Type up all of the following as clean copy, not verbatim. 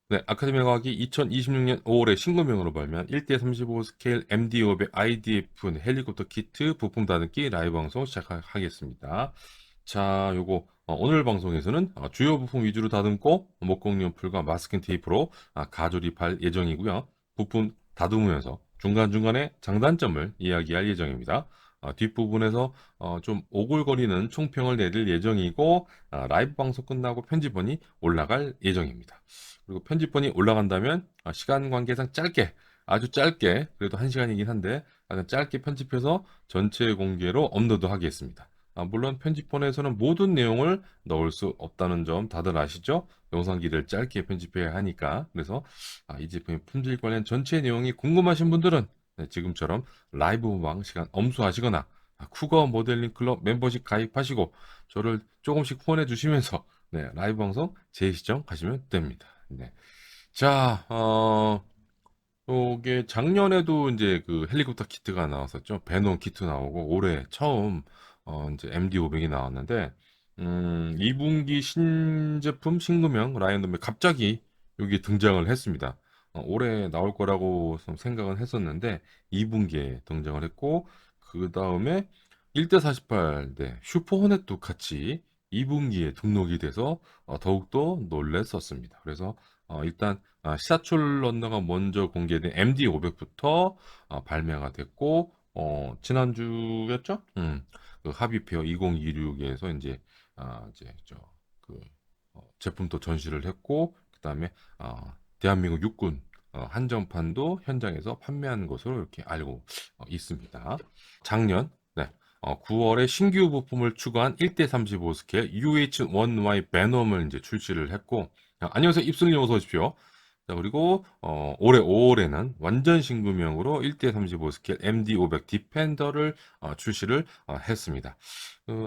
네, 아카데미 과학이 2026년 5월에 신규명으로 발매한 1대35 스케일 MD500 IDF 헬리콥터 키트 부품 다듬기 라이브 방송 시작하겠습니다. 자, 요거 오늘 방송에서는 주요 부품 위주로 다듬고 목공용 풀과 마스킹 테이프로 가조립할 예정이고요. 부품 다듬으면서 중간중간에 장단점을 이야기할 예정입니다. 뒷부분에서 좀 오글거리는 총평을 내릴 예정이고 라이브 방송 끝나고 편집본이 올라갈 예정입니다. 그리고 편집본이 올라간다면 시간 관계상 짧게 아주 짧게 그래도 1시간이긴 한데 짧게 편집해서 전체 공개로 업로드 하겠습니다. 물론 편집본에서는 모든 내용을 넣을 수 없다는 점 다들 아시죠? 영상기를 짧게 편집해야 하니까. 그래서 이 제품의 품질 관련 전체 내용이 궁금하신 분들은 네, 지금처럼 라이브 보방 시간 엄수하시거나 쿠거 모델링 클럽 멤버십 가입하시고 저를 조금씩 후원해 주시면서 네, 라이브 방송 재시청 가시면 됩니다. 네. 자, 요게 작년에도 이제 그 헬리콥터 키트가 나왔었죠. 베놈 키트 나오고 올해 처음 이제 MD500이 나왔는데 2분기 신제품 신규명 라인업에 갑자기 여기 등장을 했습니다. 올해 나올 거라고 좀 생각은 했었는데 2분기에 등장을 했고 그 다음에 1대48 네, 슈퍼 호넷도 같이 2분기에 등록이 돼서 더욱더 놀랬었습니다. 그래서 일단 시사출 런너가 먼저 공개된 MD500부터 발매가 됐고 지난주였죠? 그 하비페어 2026에서 이제 저그 제품도 전시를 했고 그다음에 대한민국 육군 한정판도 현장에서 판매한 것으로 이렇게 알고 있습니다. 작년 네, 9월에 신규 부품을 추가한 1대35 스케일 UH-1Y 베놈을 이제 출시를 했고 안녕하세요. 입술님 어서 오십시오. 자, 그리고 올해 5월에는 완전 신규명으로 1대35 스케일 MD500 디펜더를 출시를 했습니다.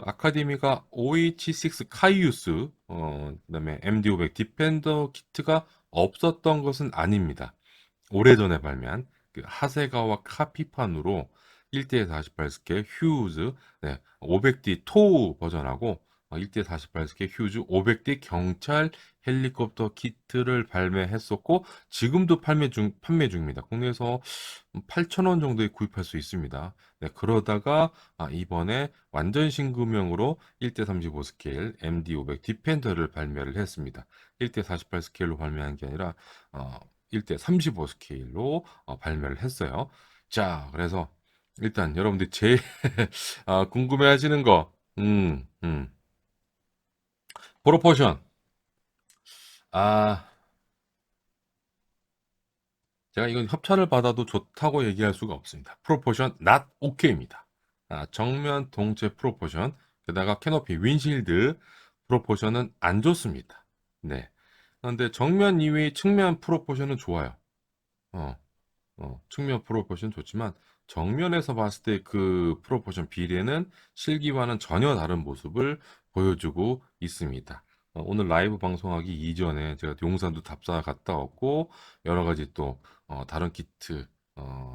아카데미가 OH6 카이우스, 그다음에 MD500 디펜더 키트가 없었던 것은 아닙니다. 오래전에 발매한 그 하세가와 카피판으로 1대48 스케일 휴즈, 네, 500D 토우 버전하고 1대48 스케일 휴즈 500D 경찰 헬리콥터 키트를 발매했었고 지금도 판매 중입니다. 국내에서 8,000원 정도에 구입할 수 있습니다. 네, 그러다가 이번에 완전 신규명으로 1대35 스케일 MD500 디펜더를 발매를 했습니다. 1대48 스케일로 발매한 게 아니라 어, 1대35 스케일로 발매를 했어요. 자, 그래서 일단 여러분들 제일 궁금해 하시는 거, 프로포션. 아, 제가 이건 협찬을 받아도 좋다고 얘기할 수가 없습니다. 프로포션 not OK입니다. 정면 동체 프로포션, 게다가 캐노피 윈실드 프로포션은 안 좋습니다. 네. 그런데 정면 이외의 측면 프로포션은 좋아요. 어, 측면 프로포션 좋지만 정면에서 봤을 때 그 프로포션 비례는 실기와는 전혀 다른 모습을 보여주고 있습니다. 오늘 라이브 방송하기 이전에 제가 용산도 답사 갔다 왔고 여러 가지 또 다른 키트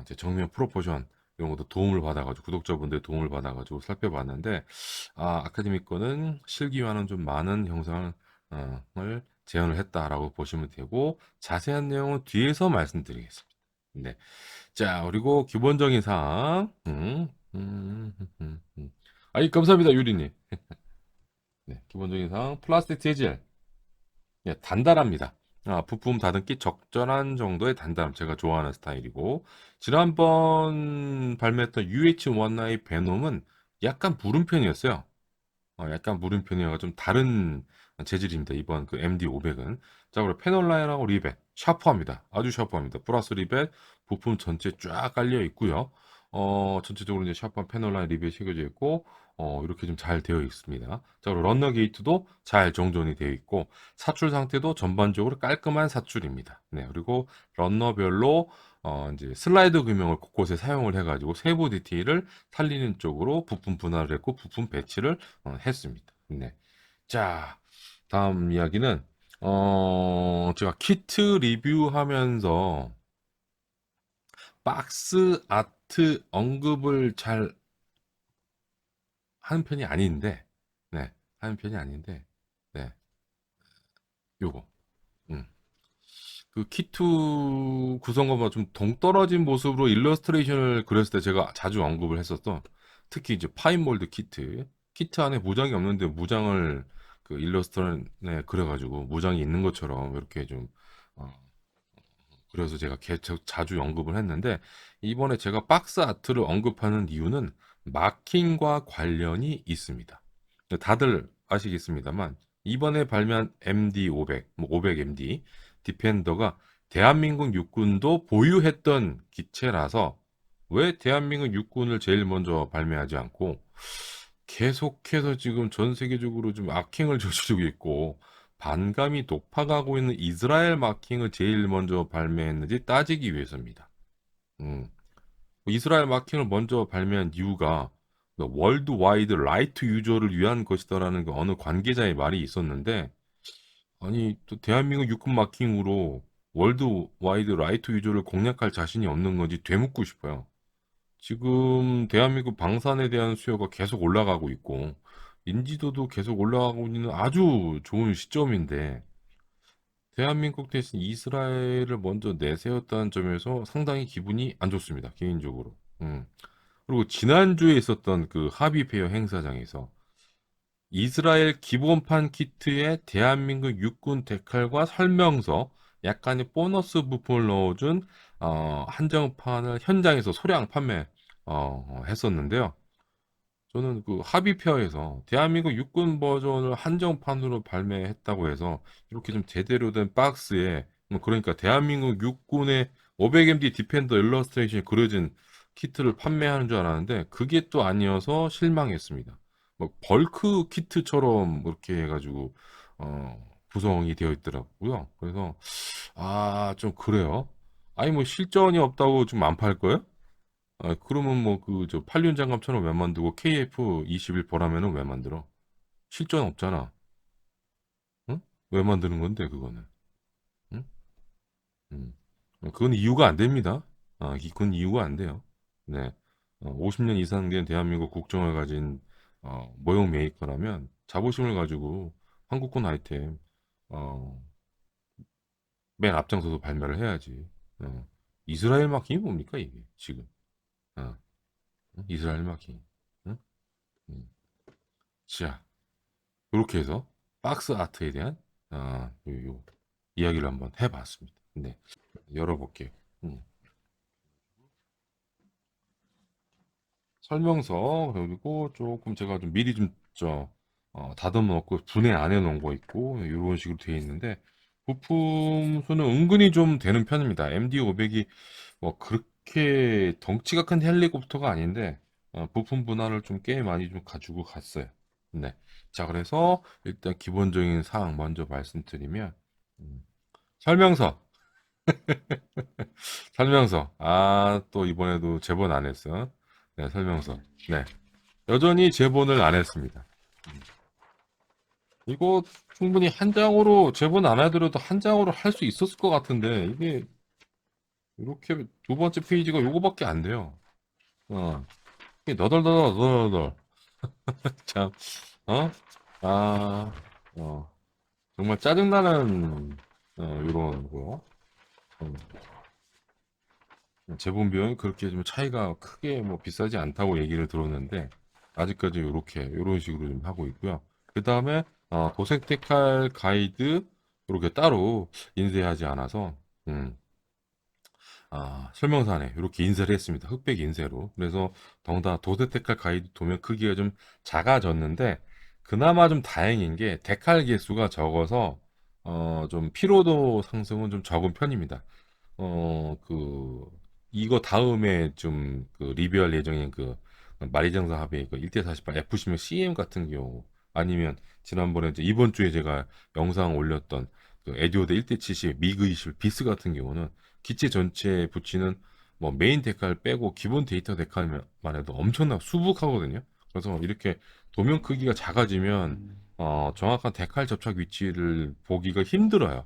제 정면 프로포션 이런 것도 도움을 받아가지고 구독자분들 도움을 받아가지고 살펴봤는데 아카데미 거는 실기와는 좀 많은 형상을 재현을 했다라고 보시면 되고 자세한 내용은 뒤에서 말씀드리겠습니다. 네. 자, 그리고 기본적인 사항. 아이, 감사합니다, 유리님. 네, 기본적인 사항. 플라스틱 재질. 예, 단단합니다. 부품 다듬기 적절한 정도의 단단함. 제가 좋아하는 스타일이고. 지난번 발매했던 UH1i 베놈은 약간 무름편이었어요. 약간 물음표현이가 좀 다른 재질입니다. 이번 그 MD500은. 자, 그리고 패널 라인하고 리벳 샤프합니다. 아주 샤프합니다. 플러스 리벳 부품 전체 쫙 깔려 있고요. 전체적으로 이제 샤프한 패널 라인 리벳이 새겨져 있고 이렇게 좀 잘 되어 있습니다. 자, 그리고 러너 게이트도 잘 정돈이 되어 있고 사출 상태도 전반적으로 깔끔한 사출입니다. 네, 그리고 러너별로 이제 슬라이드 금형을 곳곳에 사용을 해가지고 세부 디테일을 살리는 쪽으로 부품 분할을 했고 부품 배치를 했습니다. 네. 자, 다음 이야기는 제가 키트 리뷰하면서 박스 아트 언급을 잘 하는 편이 아닌데, 네, 하는 편이 아닌데, 네, 요거. 음. 그 키트 구성과만 좀 동떨어진 모습으로 일러스트레이션을 그렸을 때 제가 자주 언급을 했었던, 특히 이제 파인몰드 키트 안에 무장이 없는데 무장을 그 일러스트에 그려가지고 무장이 있는 것처럼 이렇게 좀 어, 그래서 제가 계속 자주 언급을 했는데, 이번에 제가 박스 아트를 언급하는 이유는 마킹과 관련이 있습니다. 다들 아시겠습니다만 이번에 발매한 MD500, 뭐 500MD 디펜더가 대한민국 육군도 보유했던 기체라서 왜 대한민국 육군을 제일 먼저 발매하지 않고 계속해서 지금 전 세계적으로 좀 악행을 저지르고 있고 반감이 높아가고 있는 이스라엘 마킹을 제일 먼저 발매했는지 따지기 위해서입니다. 음. 이스라엘 마킹을 먼저 발매한 이유가 월드와이드 라이트 유저를 위한 것이다라는 그 어느 관계자의 말이 있었는데, 아니 또 대한민국 육군 마킹으로 월드와이드 라이트 유저를 공략할 자신이 없는 건지 되묻고 싶어요. 지금 대한민국 방산에 대한 수요가 계속 올라가고 있고 인지도도 계속 올라가고 있는 아주 좋은 시점인데, 대한민국 대신 이스라엘을 먼저 내세웠다는 점에서 상당히 기분이 안 좋습니다. 개인적으로. 그리고 지난주에 있었던 그 하비 페어 행사장에서 이스라엘 기본판 키트에 대한민국 육군 데칼과 설명서, 약간의 보너스 부품을 넣어준 한정판을 현장에서 소량 판매 했었는데요. 저는 그 합의표에서 대한민국 육군 버전을 한정판으로 발매했다고 해서 이렇게 좀 제대로 된 박스에, 그러니까 대한민국 육군의 500MD 디펜더 일러스트레이션이 그려진 키트를 판매하는 줄 알았는데 그게 또 아니어서 실망했습니다. 뭐 벌크 키트처럼 이렇게 해가지고 구성이 되어 있더라고요. 그래서 좀 그래요. 아니 뭐 실전이 없다고 좀 안 팔 거예요? 그러면 뭐 그 저 팔륜 장갑처럼 왜 만들고 KF-21 보라면은 왜 만들어? 실전 없잖아. 응? 왜 만드는 건데 그거는? 응? 음. 그건 이유가 안 됩니다. 그건 이유가 안 돼요. 네. 50년 이상 된 대한민국 국정을 가진 모형 메이커라면 자부심을 가지고 한국군 아이템 어, 맨 앞장서서 발매를 해야지. 이스라엘 마킹이 뭡니까 이게 지금? 어, 이스라엘 마킹. 응? 음. 자, 이렇게 해서 박스 아트에 대한 요 이야기를 한번 해봤습니다. 네, 열어볼게요. 음. 설명서, 그리고 조금 제가 좀 미리 다듬어 놓고 분해 안 해놓은 거 있고 이런 식으로 되어 있는데, 부품 수는 은근히 좀 되는 편입니다. MD500이 뭐 그렇게 덩치가 큰 헬리콥터가 아닌데 부품 분할을 좀 꽤 많이 좀 가지고 갔어요. 네. 자, 그래서 일단 기본적인 사항 먼저 말씀드리면, 음, 설명서. 설명서. 또 이번에도 제본 안 했어. 네, 설명서. 네. 여전히 제본을 안 했습니다. 이거 충분히 한 장으로 제본 안 하더라도 한 장으로 할 수 있었을 것 같은데, 이게 이렇게 두 번째 페이지가 요거밖에 안 돼요. 어. 이게 너덜너덜. 참, 어? 아, 어, 정말 짜증나는, 요런 거. 음, 제본 비용이 그렇게 좀 차이가 크게 뭐 비싸지 않다고 얘기를 들었는데, 아직까지 요런 식으로 좀 하고 있고요. 그 다음에, 도색 테칼 가이드, 이렇게 따로 인쇄하지 않아서, 음, 설명서안에 이렇게 인쇄를 했습니다. 흑백 인쇄로. 그래서 더군다나 도색 테칼 가이드 도면 크기가 좀 작아졌는데, 그나마 좀 다행인 게 데칼 개수가 적어서 좀 피로도 상승은 좀 적은 편입니다. 그 이거 다음에 좀 그 리뷰할 예정인 그 마리장사 합의 그 1대48 F10 CM 같은 경우, 아니면 지난번에 이제 이번 주에 제가 영상 올렸던 그 에듀오드 1대70 미그 20 비스 같은 경우는 기체 전체에 붙이는 뭐 메인 데칼 빼고 기본 데이터 데칼만 해도 엄청나 수북하거든요. 그래서 이렇게 도면 크기가 작아지면 정확한 데칼 접착 위치를 보기가 힘들어요.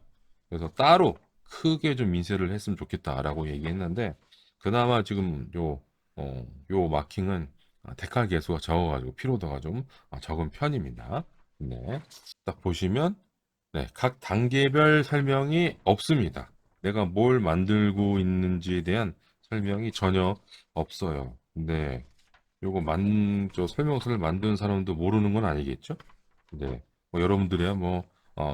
그래서 따로 크게 좀 인쇄를 했으면 좋겠다라고 얘기했는데, 그나마 지금 요 마킹은 데칼 개수가 적어가지고 피로도가 좀 적은 편입니다. 네. 딱 보시면 네, 각 단계별 설명이 없습니다. 내가 뭘 만들고 있는지에 대한 설명이 전혀 없어요. 근데 요거 저 설명서를 만든 사람도 모르는 건 아니겠죠? 근데 뭐 여러분들이야 뭐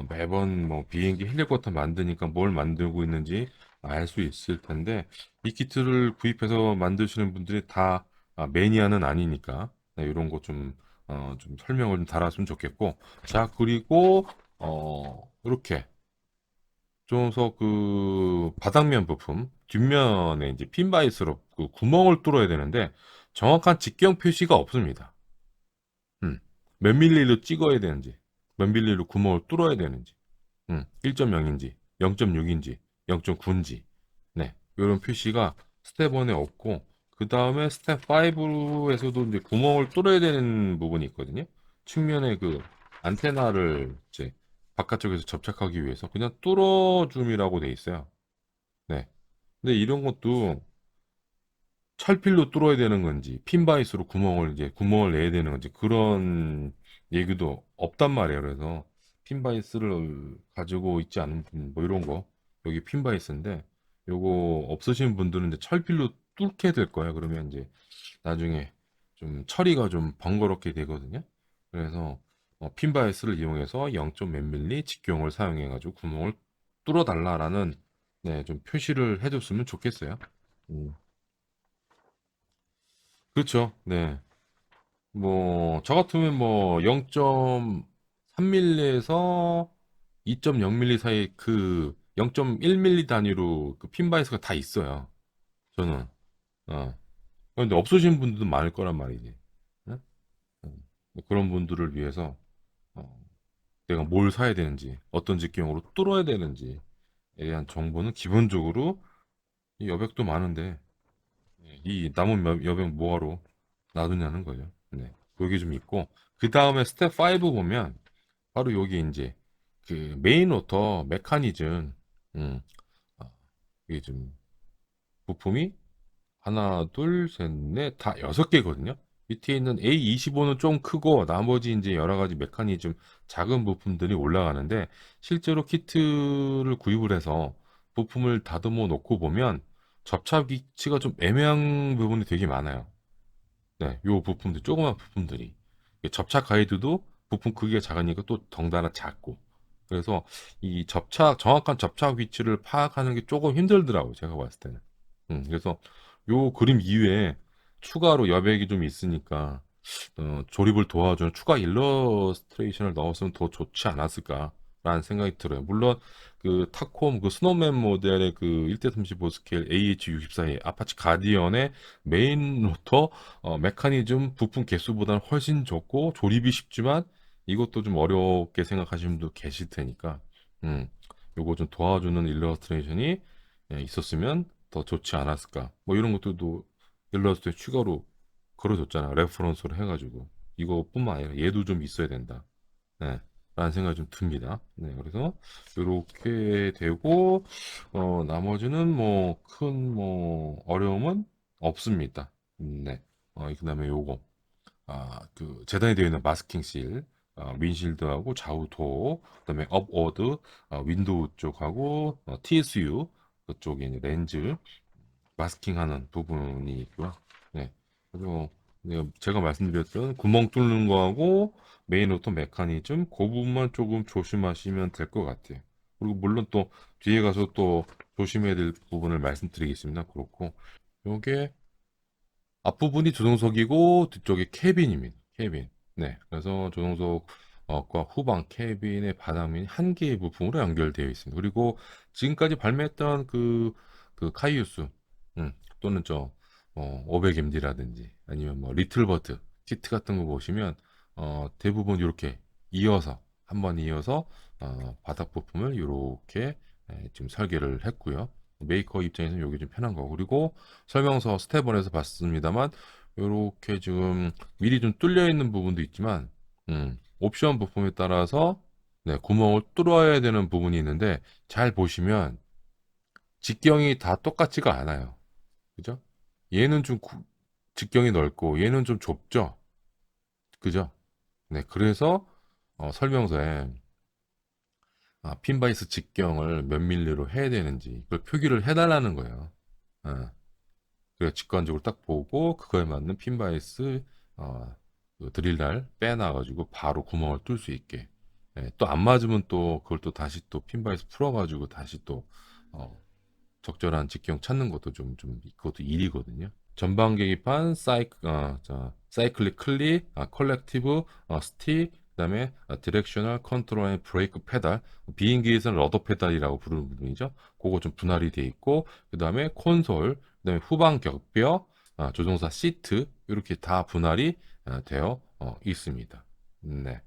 매번 뭐 비행기 헬리콥터 만드니까 뭘 만들고 있는지 알 수 있을 텐데 이 키트를 구입해서 만드시는 분들이 다 매니아는 아니니까 네, 이런 거 좀 설명을 좀 달았으면 좋겠고 자 그리고 이렇게 좀서 그 바닥면 부품 뒷면에 이제 핀바이스로 그 구멍을 뚫어야 되는데 정확한 직경 표시가 없습니다. 음. 몇 밀리로 찍어야 되는지, 몇 밀리로 구멍을 뚫어야 되는지, 1.0인지, 0.6인지, 0.9인지, 네, 이런 표시가 스텝 1에 없고, 그 다음에 스텝 5에서도 이제 구멍을 뚫어야 되는 부분이 있거든요. 측면에 그 안테나를 이제 바깥쪽에서 접착하기 위해서 그냥 뚫어줌이라고 돼 있어요. 네. 근데 이런 것도 철필로 뚫어야 되는 건지 핀바이스로 구멍을 내야 되는 건지 그런 얘기도 없단 말이에요. 그래서 핀바이스를 가지고 있지 않은 분, 뭐 이런 거 여기 핀바이스인데 요거 없으신 분들은 이제 철필로 뚫게 될 거예요. 그러면 이제 나중에 좀 처리가 좀 번거롭게 되거든요. 그래서 핀바이스를 이용해서 0. 몇 밀리 직경을 사용해 가지고 구멍을 뚫어 달라라는 네, 좀 표시를 해줬으면 좋겠어요. 음. 그렇죠. 네. 뭐, 저 같으면 뭐, 0.3mm에서 2.0mm 사이 그 0.1mm 단위로 그 핀바이스가 다 있어요. 저는. 어. 근데 없으신 분들도 많을 거란 말이지. 네? 그런 분들을 위해서, 어, 내가 뭘 사야 되는지, 어떤 직경으로 뚫어야 되는지에 대한 정보는 기본적으로 이 여백도 많은데, 이 남은 여백 뭐하러 놔두냐는 거죠. 네. 그게 좀 있고, 그 다음에 스텝 5 보면, 바로 여기 이제 그 메인 로터 메커니즘 음, 아, 이게 좀 부품이 하나 둘셋넷다 여섯 개거든요. 밑에 있는 A25는 좀 크고 나머지 이제 여러 가지 메커니즘 작은 부품들이 올라가는데 실제로 키트를 구입을 해서 부품을 다듬어 놓고 보면 접착 위치가 좀 애매한 부분이 되게 많아요. 네, 요 부품들, 조그만 부품들이. 접착 가이드도 부품 크기가 작으니까 또 덩달아 작고. 그래서 이 정확한 접착 위치를 파악하는 게 조금 힘들더라고요. 제가 봤을 때는. 그래서 요 그림 이외에 추가로 여백이 좀 있으니까 조립을 도와주는 추가 일러스트레이션을 넣었으면 더 좋지 않았을까라는 생각이 들어요. 물론 그 타콤 그 스노맨 모델의 그 1대35 스케일 AH64의 아파치 가디언의 메인 로터 메커니즘 부품 개수보다는 훨씬 적고 조립이 쉽지만 이것도 좀 어렵게 생각하시는 분도 계실 테니까 요거 좀 도와주는 일러스트레이션이 있었으면 더 좋지 않았을까. 뭐 이런 것들도 일러스트에 추가로 걸어줬잖아. 레퍼런스로 해가지고. 이거뿐만 아니라 얘도 좀 있어야 된다. 네. 라는 생각이 좀 듭니다. 네. 그래서 이렇게 되고, 나머지는 뭐, 큰 뭐, 어려움은 없습니다. 네. 그다음에 요거. 그 재단이 되어 있는 마스킹 실, 윈실드하고 좌우 도어, 그다음에 업워드, 윈도우 쪽하고 TSU 그쪽에 이제 렌즈 마스킹하는 부분이 있고요. 네. 그리고 제가 말씀드렸던 구멍 뚫는 거하고 메인 오토 메커니즘 그 부분만 조금 조심하시면 될 것 같아요. 그리고 물론 또 뒤에 가서 또 조심해야 될 부분을 말씀드리겠습니다. 그렇고 요게 앞부분이 조종석이고 뒤쪽이 캐빈입니다. 캐빈. 네. 그래서 조종석과 후방 캐빈의 바닥면이 한 개의 부품으로 연결되어 있습니다. 그리고 지금까지 발매했던 그 카이우스 또는 500MD라든지 아니면 뭐 리틀버트 키트 같은 거 보시면 대부분 이렇게 이어서 한 번 이어서 바닥 부품을 이렇게 지금 설계를 했고요. 메이커 입장에서는 이게 좀 편한 거. 그리고 설명서 스텝1에서 봤습니다만 이렇게 지금 미리 좀 뚫려 있는 부분도 있지만 옵션 부품에 따라서 네, 구멍을 뚫어야 되는 부분이 있는데 잘 보시면 직경이 다 똑같지가 않아요. 그죠? 얘는 좀 직경이 넓고 얘는 좀 좁죠. 그죠? 네, 그래서 설명서에 핀바이스 직경을 몇 밀리로 해야 되는지 그걸 표기를 해달라는 거예요. 어, 그래서 직관적으로 딱 보고 그거에 맞는 핀바이스 어, 그 드릴날 빼놔가지고 바로 구멍을 뚫을 수 있게. 또 안 맞으면 또 그걸 또 다시 또 핀바이스 풀어가지고 다시 또 어, 적절한 직경 찾는 것도 좀 그것도 일이거든요. 전방 계기판, 사이클릭 클릭, 컬렉티브, 스틱, 그다음에 디렉셔널 컨트롤 앤 브레이크 페달, 비행기에서는 러더 페달이라고 부르는 부분이죠. 그거 좀 분할이 돼 있고, 그다음에 콘솔, 그다음에 후방 격벽, 조종사 시트 이렇게 다 분할이 되어 있습니다. 네.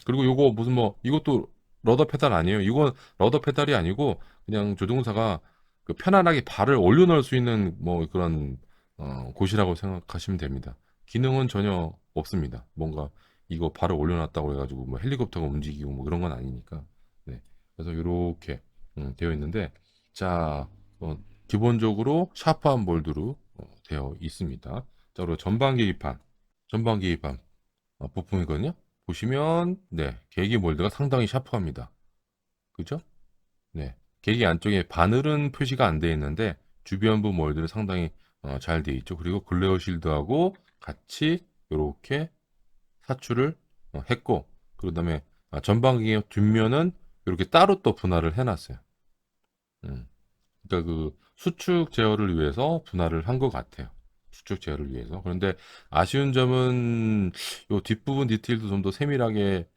그리고 요거 무슨 뭐 이것도 러더 페달 아니에요. 이건 러더 페달이 아니고 그냥 조종사가 그 편안하게 발을 올려놓을 수 있는 뭐 그런 곳이라고 생각하시면 됩니다. 기능은 전혀 없습니다. 뭔가 이거 발을 올려놨다고 해가지고 뭐 헬리콥터가 움직이고 뭐 그런 건 아니니까. 네. 그래서 이렇게 되어 있는데 자 기본적으로 샤프한 몰드로 되어 있습니다. 자 그리고 전방 계기판 부품이거든요. 보시면 네 계기 몰드가 상당히 샤프합니다. 그죠? 네. 계기 안쪽에 바늘은 표시가 안 되어 있는데 주변부 몰드는 상당히 잘 되어 있죠. 그리고 글레어 실드하고 같이 이렇게 사출을 했고 그다음에 전방기 뒷면은 이렇게 따로 또 분할을 해놨어요. 음. 그러니까 그 수축 제어를 위해서 분할을 한 것 같아요. 수축 제어를 위해서. 그런데 아쉬운 점은 요 뒷부분 디테일도 좀 더 세밀하게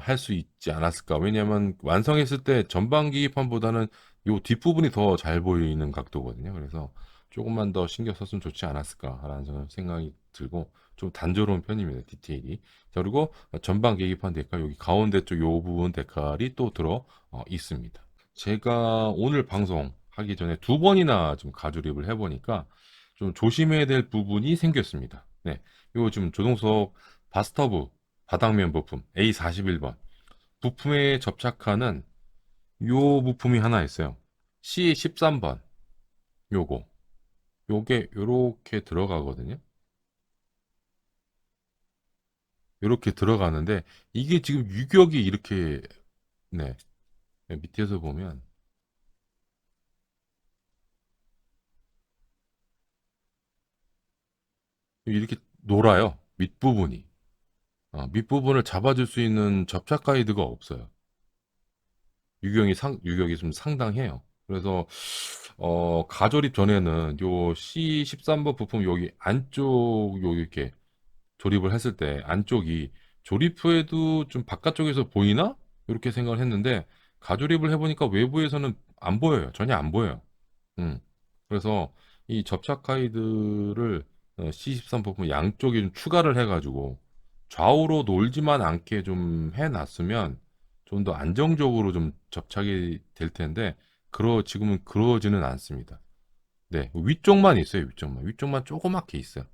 할 수 있지 않았을까. 왜냐하면 완성했을 때 전방 기기판보다는 요 뒷부분이 더 잘 보이는 각도거든요. 그래서 조금만 더 신경 썼으면 좋지 않았을까라는 생각이 들고 좀 단조로운 편입니다. 디테일이. 자, 그리고 전방 계기판 데칼 여기 가운데 쪽 요 부분 데칼이 또 들어 있습니다. 제가 오늘 방송하기 전에 두 번이나 좀 가조립을 해보니까 좀 조심해야 될 부분이 생겼습니다. 네. 요 지금 조종석 바스터브 바닥면 부품 A41번 부품에 접착하는 요 부품이 하나 있어요. C13번 요거 요게 요렇게 들어가거든요. 요렇게 들어가는데 이게 지금 유격이 이렇게 네. 밑에서 보면 이렇게 놀아요. 밑부분이. 밑부분을 잡아줄 수 있는 접착 가이드가 없어요. 유격이 좀 상당해요. 그래서 가조립 전에는 요 C13번 부품 여기 안쪽 요 이렇게 조립을 했을 때 안쪽이 조립 후에도 좀 바깥쪽에서 보이나? 이렇게 생각을 했는데 가조립을 해보니까 외부에서는 안 보여요. 전혀 안 보여요. 음. 그래서 이 접착 가이드를 C13 부품 양쪽에 좀 추가를 해가지고 좌우로 놀지만 않게 좀 해놨으면 좀 더 안정적으로 좀 접착이 될 텐데 지금은 그러지는 않습니다. 네, 위쪽만 있어요. 위쪽만 조그맣게 있어요.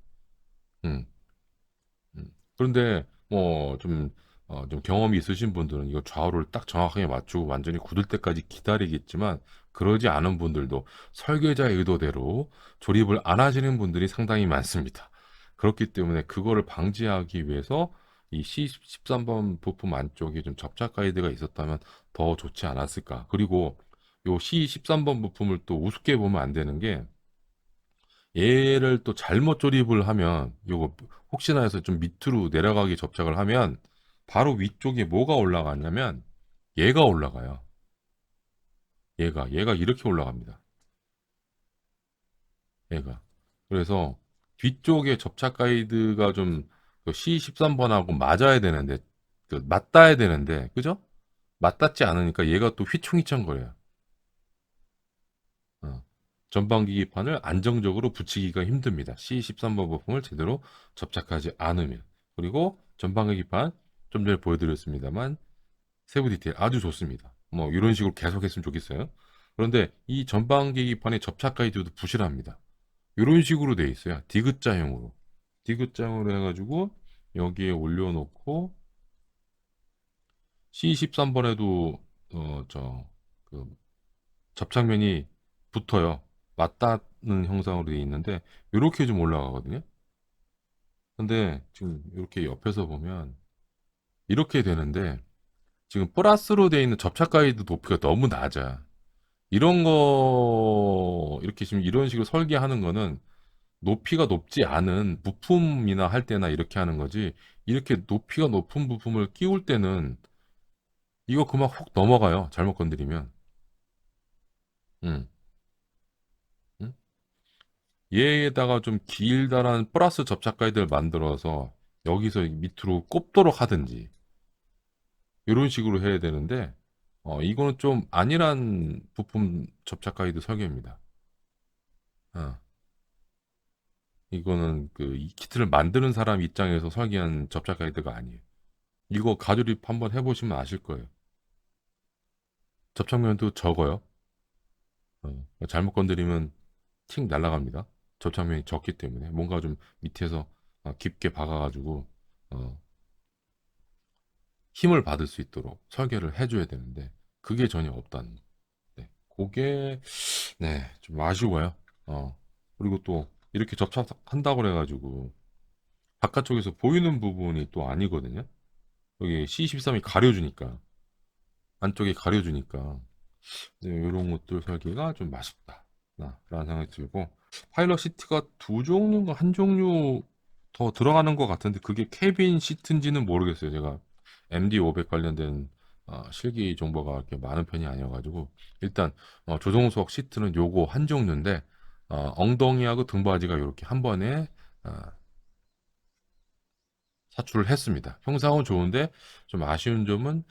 음. 그런데 뭐 좀 경험이 있으신 분들은 이거 좌우를 딱 정확하게 맞추고 완전히 굳을 때까지 기다리겠지만 그러지 않은 분들도 설계자의 의도대로 조립을 안 하시는 분들이 상당히 많습니다. 그렇기 때문에 그거를 방지하기 위해서 이 C13번 부품 안쪽에 좀 접착 가이드가 있었다면 더 좋지 않았을까. 그리고 요 C13번 부품을 또 우습게 보면 안 되는 게 얘를 또 잘못 조립을 하면 요거 혹시나 해서 좀 밑으로 내려가게 접착을 하면 바로 위쪽에 뭐가 올라가냐면 얘가 올라가요. 얘가 이렇게 올라갑니다. 얘가. 그래서 뒤쪽에 접착 가이드가 좀 C13번하고 맞아야 되는데 맞닿아야 되는데 그죠? 맞닿지 않으니까 얘가 또 휘청휘청거려요. 어. 전방기기판을 안정적으로 붙이기가 힘듭니다. C13번 부품을 제대로 접착하지 않으면. 그리고 전방계기판 좀 전에 보여드렸습니다만 세부 디테일 아주 좋습니다. 뭐 이런 식으로 계속 했으면 좋겠어요. 그런데 이 전방계기판의 접착 가이드도 부실합니다. 이런 식으로 돼 있어요. 디귿자형으로. 디귿자형으로 해가지고 여기에 올려놓고 C13번에도 그 접착면이 붙어요. 맞닿는 형상으로 되어 있는데 이렇게 좀 올라가거든요. 근데 지금 이렇게 옆에서 보면 이렇게 되는데 지금 플러스로 되어 있는 접착 가이드 높이가 너무 낮아. 이런 거 이렇게 지금 이런 식으로 설계하는 거는 높이가 높지 않은 부품이나 할 때나 이렇게 하는 거지. 이렇게 높이가 높은 부품을 끼울 때는 이거 그만 훅 넘어가요. 잘못 건드리면. 음. 음? 얘에다가 좀 길다란 플러스 접착 가이드를 만들어서 여기서 밑으로 꼽도록 하든지 이런 식으로 해야 되는데 이거는 좀 안일한 부품 접착 가이드 설계입니다. 어, 이거는 그 이 키트를 만드는 사람 입장에서 설계한 접착 가이드가 아니에요. 이거 가조립 한번 해보시면 아실 거예요. 접착면도 적어요. 잘못 건드리면 틱 날아갑니다. 접착면이 적기 때문에 뭔가 좀 밑에서 깊게 박아가지고 어, 힘을 받을 수 있도록 설계를 해줘야 되는데 그게 전혀 없다는 거. 네, 그게 네, 좀 아쉬워요. 그리고 또 이렇게 접착한다고 그래가지고 바깥쪽에서 보이는 부분이 또 아니거든요. 여기 C13이 가려주니까 안쪽이 가려주니까 네, 이런 것들 설계가 좀 맛있다. 라는 생각이 들고 파일럿 시트가 두 종류인가 한 종류 더 들어가는 것 같은데 그게 캐빈 시트인지는 모르겠어요. 제가 MD500 관련된 실기 정보가 그렇게 많은 편이 아니어가지고 일단 조종석 시트는 요거 한 종류인데 엉덩이하고 등받이가 이렇게 한 번에 어, 사출을 했습니다. 형상은 좋은데 좀 아쉬운 점은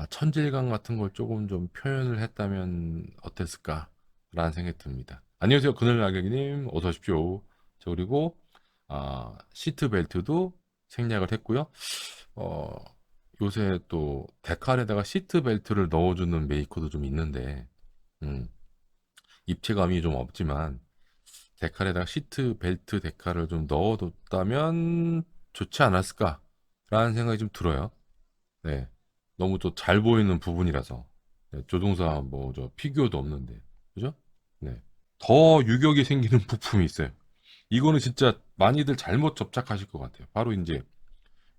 천질감 같은 걸 조금 좀 표현을 했다면 어땠을까라는 생각이 듭니다. 안녕하세요. 그늘 나경님 어서 오십시오. 저 그리고 시트 벨트도 생략을 했고요. 어, 요새 또 데칼에다가 시트 벨트를 넣어주는 메이커도 좀 있는데 음, 입체감이 좀 없지만 데칼에다가 시트 벨트 데칼을 좀 넣어뒀다면 좋지 않았을까라는 생각이 좀 들어요. 네. 너무 또 잘 보이는 부분이라서. 네, 조종사 뭐 저 피규어도 없는데. 그죠? 네. 더 유격이 생기는 부품이 있어요. 이거는 진짜 많이들 잘못 접착하실 것 같아요. 바로 이제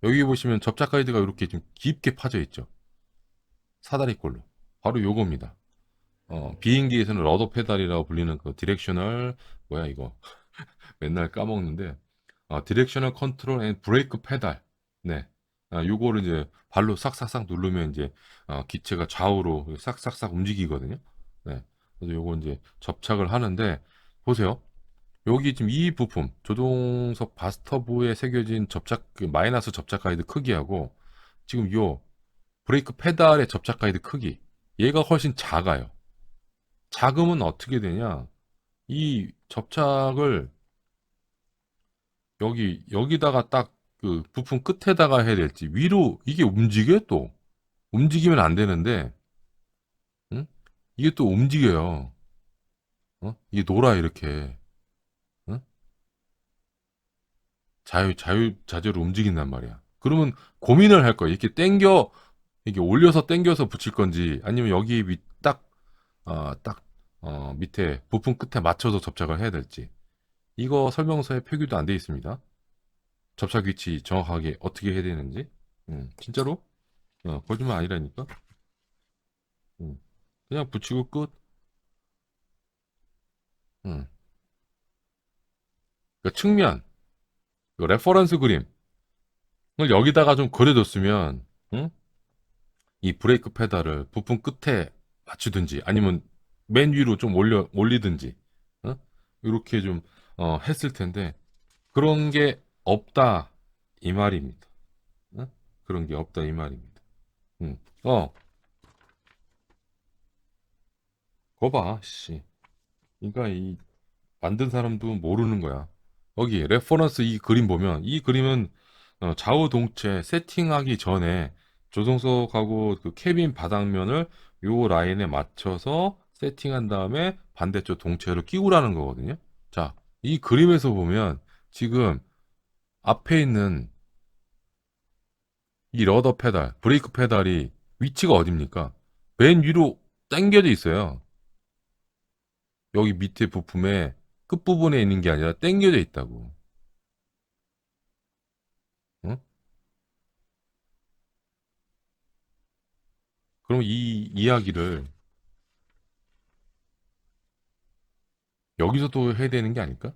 여기 보시면 접착 가이드가 이렇게 좀 깊게 파져 있죠. 사다리꼴로. 바로 요겁니다. 비행기에서는 러더 페달이라고 불리는 그 디렉셔널 뭐야 이거 맨날 까먹는데 디렉셔널 컨트롤 앤 브레이크 페달. 네. 요거를 이제 발로 싹싹싹 누르면 이제 기체가 좌우로 싹싹싹 움직이거든요. 네. 그래서 요거 이제 접착을 하는데 보세요. 여기 지금 이 부품 조종석 바스터브에 새겨진 접착 그 마이너스 접착 가이드 크기하고 지금 요 브레이크 페달의 접착 가이드 크기 얘가 훨씬 작아요. 작으면 어떻게 되냐? 이 접착을 여기다가 딱 그 부품 끝에다가 해야 될지 위로 이게 움직여 또 움직이면 안 되는데 응? 이게 또 움직여요. 이게 놀아 이렇게 응? 자유자재로 움직인단 말이야. 그러면 고민을 할 거야. 이렇게 땡겨 이게 올려서 땡겨서 붙일 건지 아니면 여기 밑에 부품 끝에 맞춰서 접착을 해야 될지 이거 설명서에 표기도 안 돼 있습니다. 접착 위치 정확하게 어떻게 해야 되는지 진짜로 거짓말 아니라니까. 음. 그냥 붙이고 끝. 음. 그 측면, 그 레퍼런스 그림을 여기다가 좀 그려줬으면, 응? 이 브레이크 페달을 부품 끝에 맞추든지, 아니면 맨 위로 좀 올리든지, 응? 이렇게 좀, 했을 텐데, 그런 게 없다, 이 말입니다. 응? 그런 게 없다, 이 말입니다. 응. 거 봐, 씨. 그러니까 이 만든 사람도 모르는 거야. 여기 레퍼런스 이 그림 보면 이 그림은 좌우 동체 세팅하기 전에 조종석하고 그 캐빈 바닥면을 요 라인에 맞춰서 세팅한 다음에 반대쪽 동체를 끼우라는 거거든요. 자, 이 그림에서 보면 지금 앞에 있는 이 러더 페달, 브레이크 페달이 위치가 어딥니까? 맨 위로 당겨져 있어요. 여기 밑에 부품에 끝부분에 있는 게 아니라 당겨져 있다고. 응? 그럼 이 이야기를 여기서도 해야 되는 게 아닐까?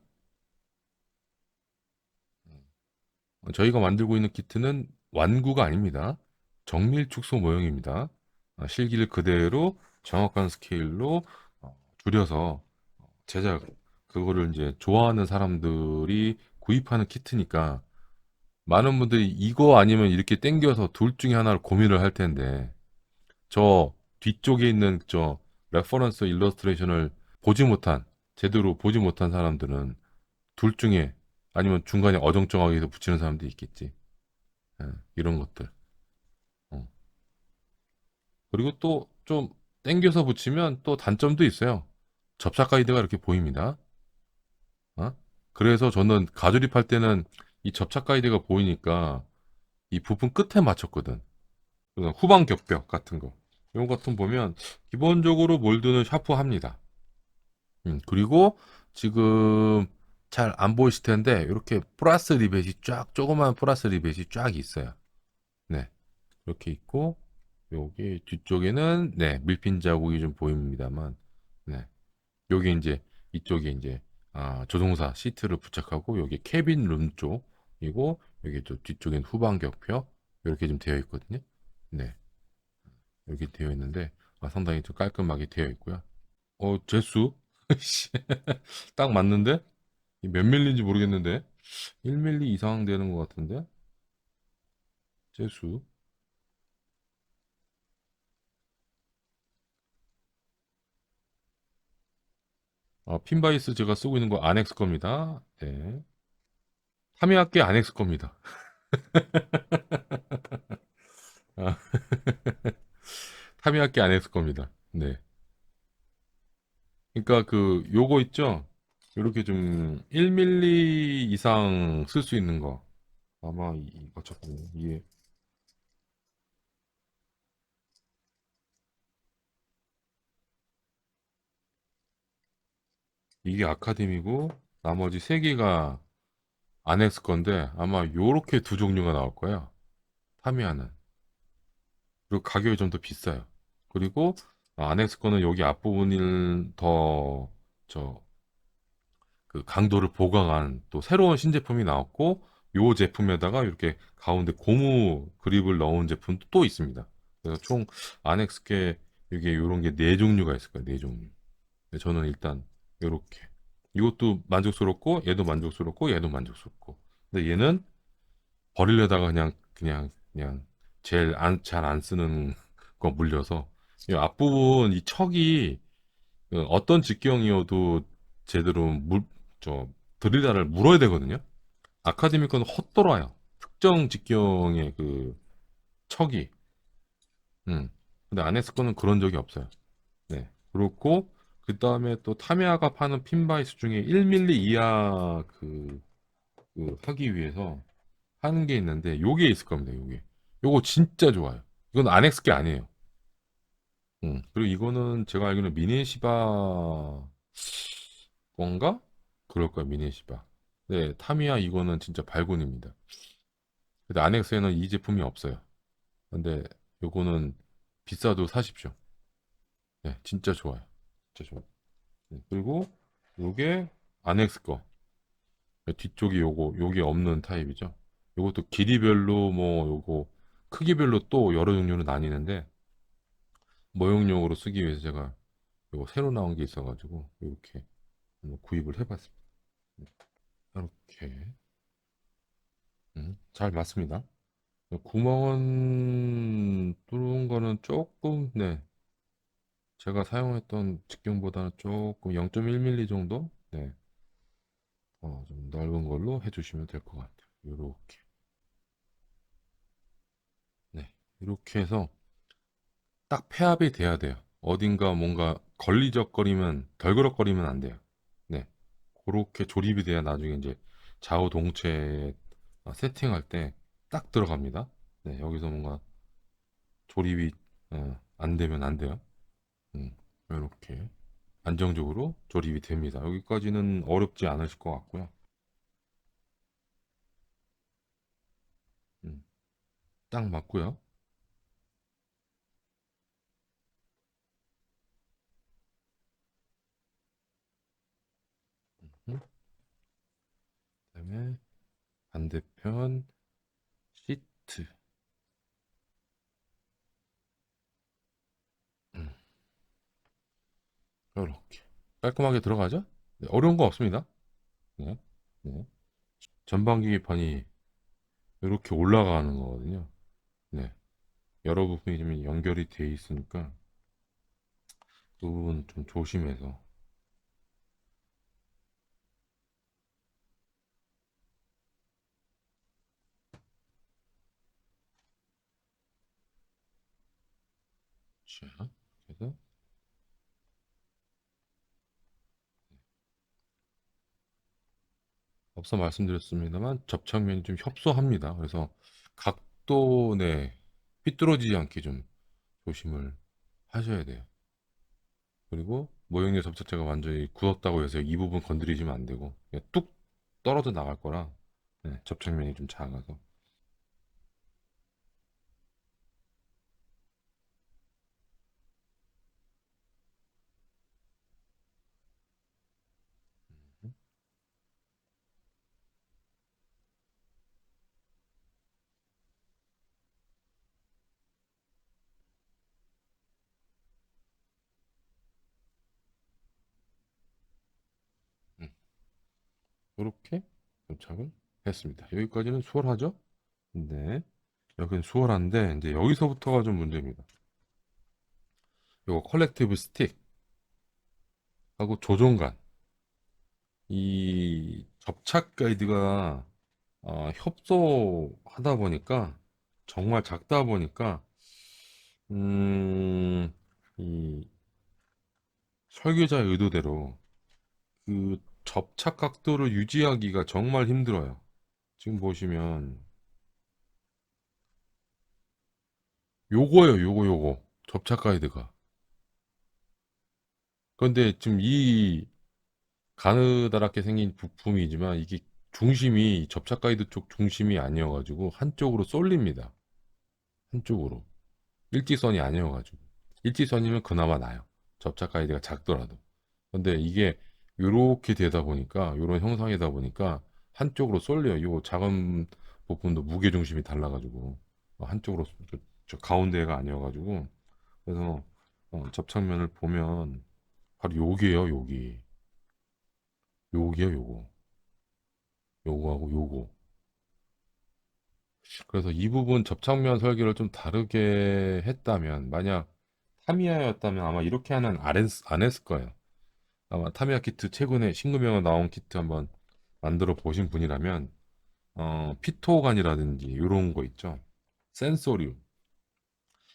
저희가 만들고 있는 키트는 완구가 아닙니다. 정밀 축소 모형입니다. 실기를 그대로 정확한 스케일로 줄여서 제작, 그거를 이제 좋아하는 사람들이 구입하는 키트니까 많은 분들이 이거 아니면 이렇게 땡겨서 둘 중에 하나를 고민을 할 텐데 저 뒤쪽에 있는 저 레퍼런스 일러스트레이션을 보지 못한, 제대로 보지 못한 사람들은 둘 중에, 아니면 중간에 어정쩡하게 해서 붙이는 사람도 있겠지. 예, 이런 것들. 어. 그리고 또 좀 땡겨서 붙이면 또 단점도 있어요. 접착 가이드가 이렇게 보입니다. 어? 그래서 저는 가조립할 때는 이 접착 가이드가 보이니까 이 부품 끝에 맞췄거든. 그래서 후방 격벽 같은 거. 이런 것 같은 거 보면 기본적으로 몰드는 샤프합니다. 그리고 지금 잘 안 보이실 텐데 이렇게 플러스 리벳이 쫙, 조그만 플러스 리벳이 쫙 있어요. 네. 이렇게 있고 여기 뒤쪽에는 네, 밀핀 자국이 좀 보입니다만, 네. 여기 이제 이쪽에 이제 조종사 시트를 부착하고 여기 캐빈 룸 쪽이고 여기 또 뒤쪽엔 후방 격표 이렇게 좀 되어 있거든요. 네. 이렇게 되어 있는데 상당히 좀 깔끔하게 되어 있고요. 제수 씨, 딱 맞는데? 몇 밀리인지 모르겠는데 1밀리 이상 되는 것 같은데 재수. 핀바이스 제가 쓰고 있는 거 아넥스 겁니다. 네. 타미야께 아넥스 겁니다. 아, 타미야께 아넥스 겁니다. 네. 그러니까 그 요거 있죠? 요렇게 좀 1밀리 이상 쓸 수 있는 거. 아마 이거 잠깐만요. 이게 아카데미고 나머지 세 개가 아넥스 건데 아마 요렇게 두 종류가 나올 거예요. 타미야는. 그리고 가격이 좀 더 비싸요. 그리고 아넥스 거는 여기 앞부분을 더 저 그 강도를 보강한 또 새로운 신제품이 나왔고, 요 제품에다가 이렇게 가운데 고무 그립을 넣은 제품도 또 있습니다. 그래서 총 아넥스께 이게 요런 게 네 종류가 있을 거예요. 네 종류. 근데 저는 일단 요렇게, 이것도 만족스럽고 얘도 만족스럽고 얘도 만족스럽고, 근데 얘는 버리려다가 그냥 제일 잘 안 쓰는 거 물려서 이 앞부분 이 척이 어떤 직경이어도 제대로 드릴다를 물어야 되거든요. 아카데미 건 헛돌아요. 특정 직경의 그 척이. 근데 아네스 거는 그런 적이 없어요. 네. 그렇고 그 다음에 또 타미야가 파는 핀바이스 중에 1밀리 이하 하기 위해서 하는 게 있는데 요게 있을 겁니다. 요게. 요거 진짜 좋아요. 이건 아넥스 게 아니에요. 그리고 이거는 제가 알기로는 미네시바 건가? 그럴 거야, 미네시바. 네, 타미야 이거는 진짜 발군입니다. 근데 아넥스에는 이 제품이 없어요. 근데 요거는 비싸도 사십시오. 네, 진짜 좋아요. 진짜 좋아요. 네, 그리고 요게 아넥스 거. 네, 뒤쪽이 요게 없는 타입이죠. 요것도 길이별로 뭐 요거 크기별로 또 여러 종류로 나뉘는데 모형용으로 쓰기 위해서 제가 요거 새로 나온 게 있어가지고 이렇게 한번 구입을 해봤습니다. 이렇게 잘 맞습니다. 구멍은 뚫은 거는 조금, 네, 제가 사용했던 직경보다는 조금 0.1mm 정도, 네, 좀 넓은 걸로 해주시면 될 것 같아요. 이렇게, 네, 이렇게 해서 딱 폐합이 돼야 돼요. 어딘가 뭔가 걸리적거리면, 덜그럭거리면 안 돼요. 네, 그렇게 조립이 돼야 나중에 이제 좌우 동체 세팅할 때 딱 들어갑니다. 네, 여기서 뭔가 조립이 안 되면 안 돼요. 이렇게 안정적으로 조립이 됩니다. 여기까지는 어렵지 않으실 것 같고요. 음, 딱 맞고요. 그다음에 반대편 시트. 음, 이렇게 깔끔하게 들어가죠? 네, 어려운 거 없습니다. 네. 네. 전방기 계판이 이렇게 올라가는 거거든요. 네. 여러 부분이 좀 연결이 돼 있으니까 그 부분 좀 조심해서. 자, 그래서 앞서 말씀드렸습니다만 접착면이 좀 협소합니다. 그래서 각도 내 삐뚤어지지 않게 좀 조심을 하셔야 돼요. 그리고 모형의 접착제가 완전히 굳었다고 해서 이 부분 건드리시면 안 되고 그냥 뚝 떨어져 나갈 거라. 네, 접착면이 좀 작아서. 음, 이렇게 접착을 했습니다. 여기까지는 수월하죠? 네. 여기는 수월한데 이제 여기서부터가 좀 문제입니다. 요거 컬렉티브 스틱하고 조종간, 이 접착 가이드가 협소하다 보니까, 정말 작다 보니까 음, 이 설계자의 의도대로 그 접착 각도를 유지하기가 정말 힘들어요. 지금 보시면 요거예요, 요거 접착 가이드가. 그런데 지금 이 가느다랗게 생긴 부품이지만 이게 중심이 접착 가이드 쪽 중심이 아니어가지고 한쪽으로 쏠립니다. 한쪽으로. 일직선이 아니어가지고. 일직선이면 그나마 나아요. 접착 가이드가 작더라도. 근데 이게 요렇게 되다 보니까, 요런 형상이다 보니까 한쪽으로 쏠려요. 요 작은 부분도 무게 중심이 달라가지고 한쪽으로 저 가운데가 아니어가지고. 그래서 접착면을 보면 바로 요게요, 요기. 요기요, 요거. 요거하고 요거. 그래서 이 부분 접착면 설계를 좀 다르게 했다면, 만약 타미야였다면 아마 이렇게 하는 안 했을 거예요. 아마 타미야 키트 최근에 신규명으로 나온 키트 한번 만들어 보신 분이라면 피토간이라든지 이런 거 있죠. 센소리움.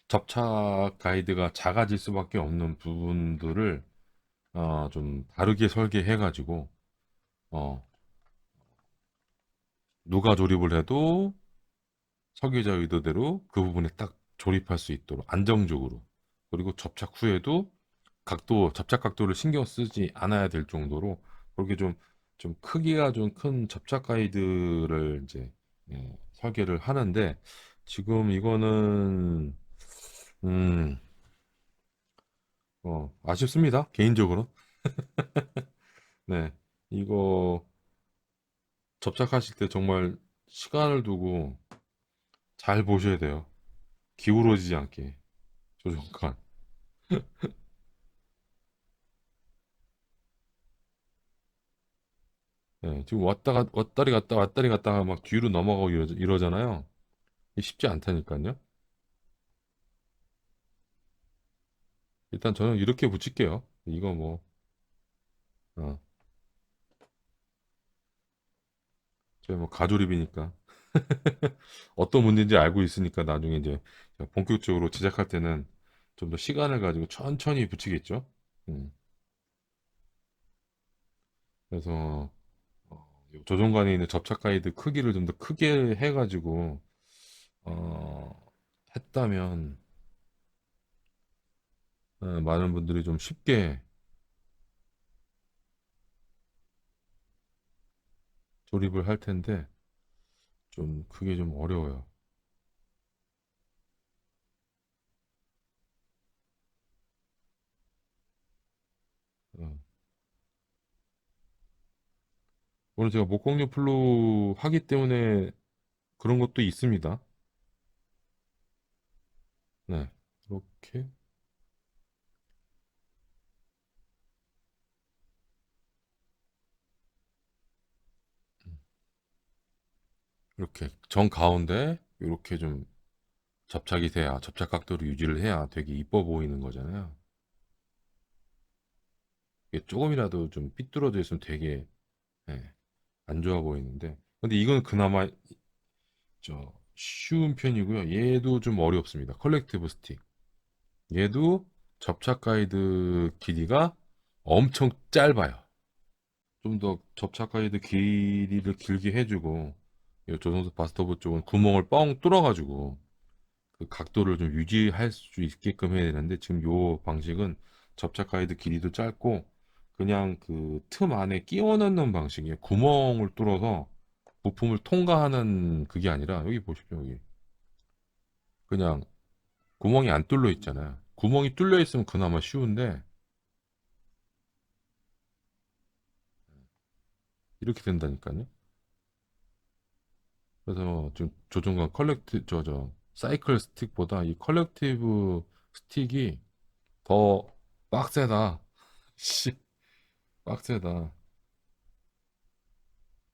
접착 가이드가 작아질 수밖에 없는 부분들을 좀 다르게 설계해가지고 어, 누가 조립을 해도 설계자 의도대로 그 부분에 딱 조립할 수 있도록 안정적으로, 그리고 접착 후에도 접착 각도를 신경 쓰지 않아야 될 정도로 그렇게 좀 크기가 좀 큰 접착 가이드를 이제 설계를 하는데, 지금 이거는 음, 아쉽습니다. 개인적으로. 네, 이거 접착하실 때 정말 시간을 두고 잘 보셔야 돼요. 기울어지지 않게 조종간. 네, 지금 왔다리 갔다가 막 뒤로 넘어가고 이러잖아요. 이게 쉽지 않다니까요. 일단 저는 이렇게 붙일게요. 이거 뭐, 어, 저희 뭐 가조립이니까. 어떤 문제인지 알고 있으니까 나중에 이제 본격적으로 제작할 때는 좀 더 시간을 가지고 천천히 붙이겠죠. 음, 그래서 요 조종관에 있는 접착 가이드 크기를 좀 더 크게 해가지고 했다면 많은 분들이 좀 쉽게 조립을 할 텐데 좀 그게 좀 어려워요. 어, 오늘 제가 목공용 풀로 하기 때문에 그런 것도 있습니다. 네. 이렇게, 이렇게 정 가운데 이렇게 좀 접착이 돼야, 접착 각도를 유지를 해야 되게 이뻐 보이는 거잖아요. 이게 조금이라도 좀 삐뚤어져 있으면 되게, 예, 안 좋아 보이는데. 근데 이건 그나마 쉬운 편이고요. 얘도 좀 어렵습니다. 컬렉티브 스틱. 얘도 접착 가이드 길이가 엄청 짧아요. 좀 더 접착 가이드 길이를 길게 해주고, 이 조선소 바스터브 쪽은 구멍을 뻥 뚫어가지고 그 각도를 좀 유지할 수 있게끔 해야 되는데, 지금 요 방식은 접착 가이드 길이도 짧고 그냥 그 틈 안에 끼워 넣는 방식이에요. 구멍을 뚫어서 부품을 통과하는 그게 아니라, 여기 보십시오. 여기 그냥 구멍이 안 뚫려 있잖아요. 구멍이 뚫려 있으면 그나마 쉬운데 이렇게 된다니까요. 그래서 좀 조종관 컬렉트 사이클 스틱보다 이 컬렉티브 스틱이 더 빡세다. 씨, 빡세다.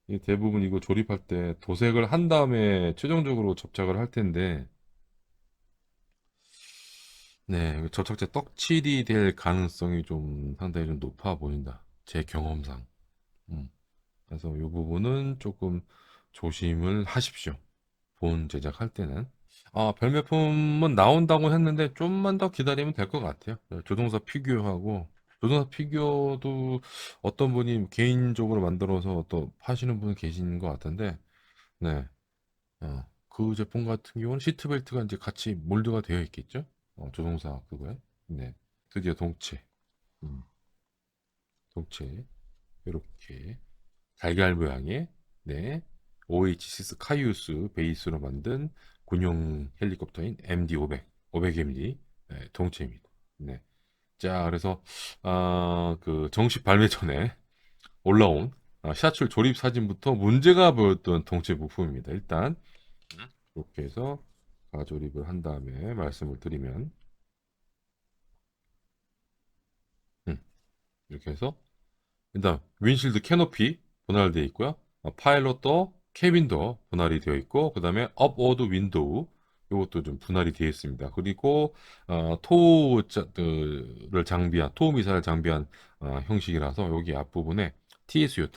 이 대부분 이거 조립할 때 도색을 한 다음에 최종적으로 접착을 할 텐데, 네, 접착제 떡칠이 될 가능성이 좀 상당히 좀 높아 보인다. 제 경험상. 음. 그래서 이 부분은 조금 조심을 하십시오. 본 제작할 때는. 아, 별매품은 나온다고 했는데 좀만 더 기다리면 될 것 같아요. 조종사 피규어하고, 조종사 피규어도 어떤 분이 개인적으로 만들어서 또 파시는 분 계신 것 같은데, 네. 그 제품 같은 경우는 시트벨트가 이제 같이 몰드가 되어 있겠죠? 조종사 그거에. 네. 드디어 동체. 음, 동체. 이렇게. 달걀 모양의, 네, OH6 카이우스 베이스로 만든 군용 헬리콥터인 MD-500, 500MD 동체입니다. 네. 자, 그래서 그 정식 발매 전에 올라온 시사출 조립 사진부터 문제가 보였던 동체 부품입니다. 일단 이렇게 해서 가조립을 한 다음에 말씀을 드리면, 음, 이렇게 해서 일단 윈실드 캐노피 분할되어 있고요. 파일럿 도 캐빈도 분할이 되어 있고, 그 다음에 업워드 윈도우 이것도 좀 분할이 되어 있습니다. 그리고 토우를 장비한, 토우 미사를 장비한 형식이라서 여기 앞부분에 TSU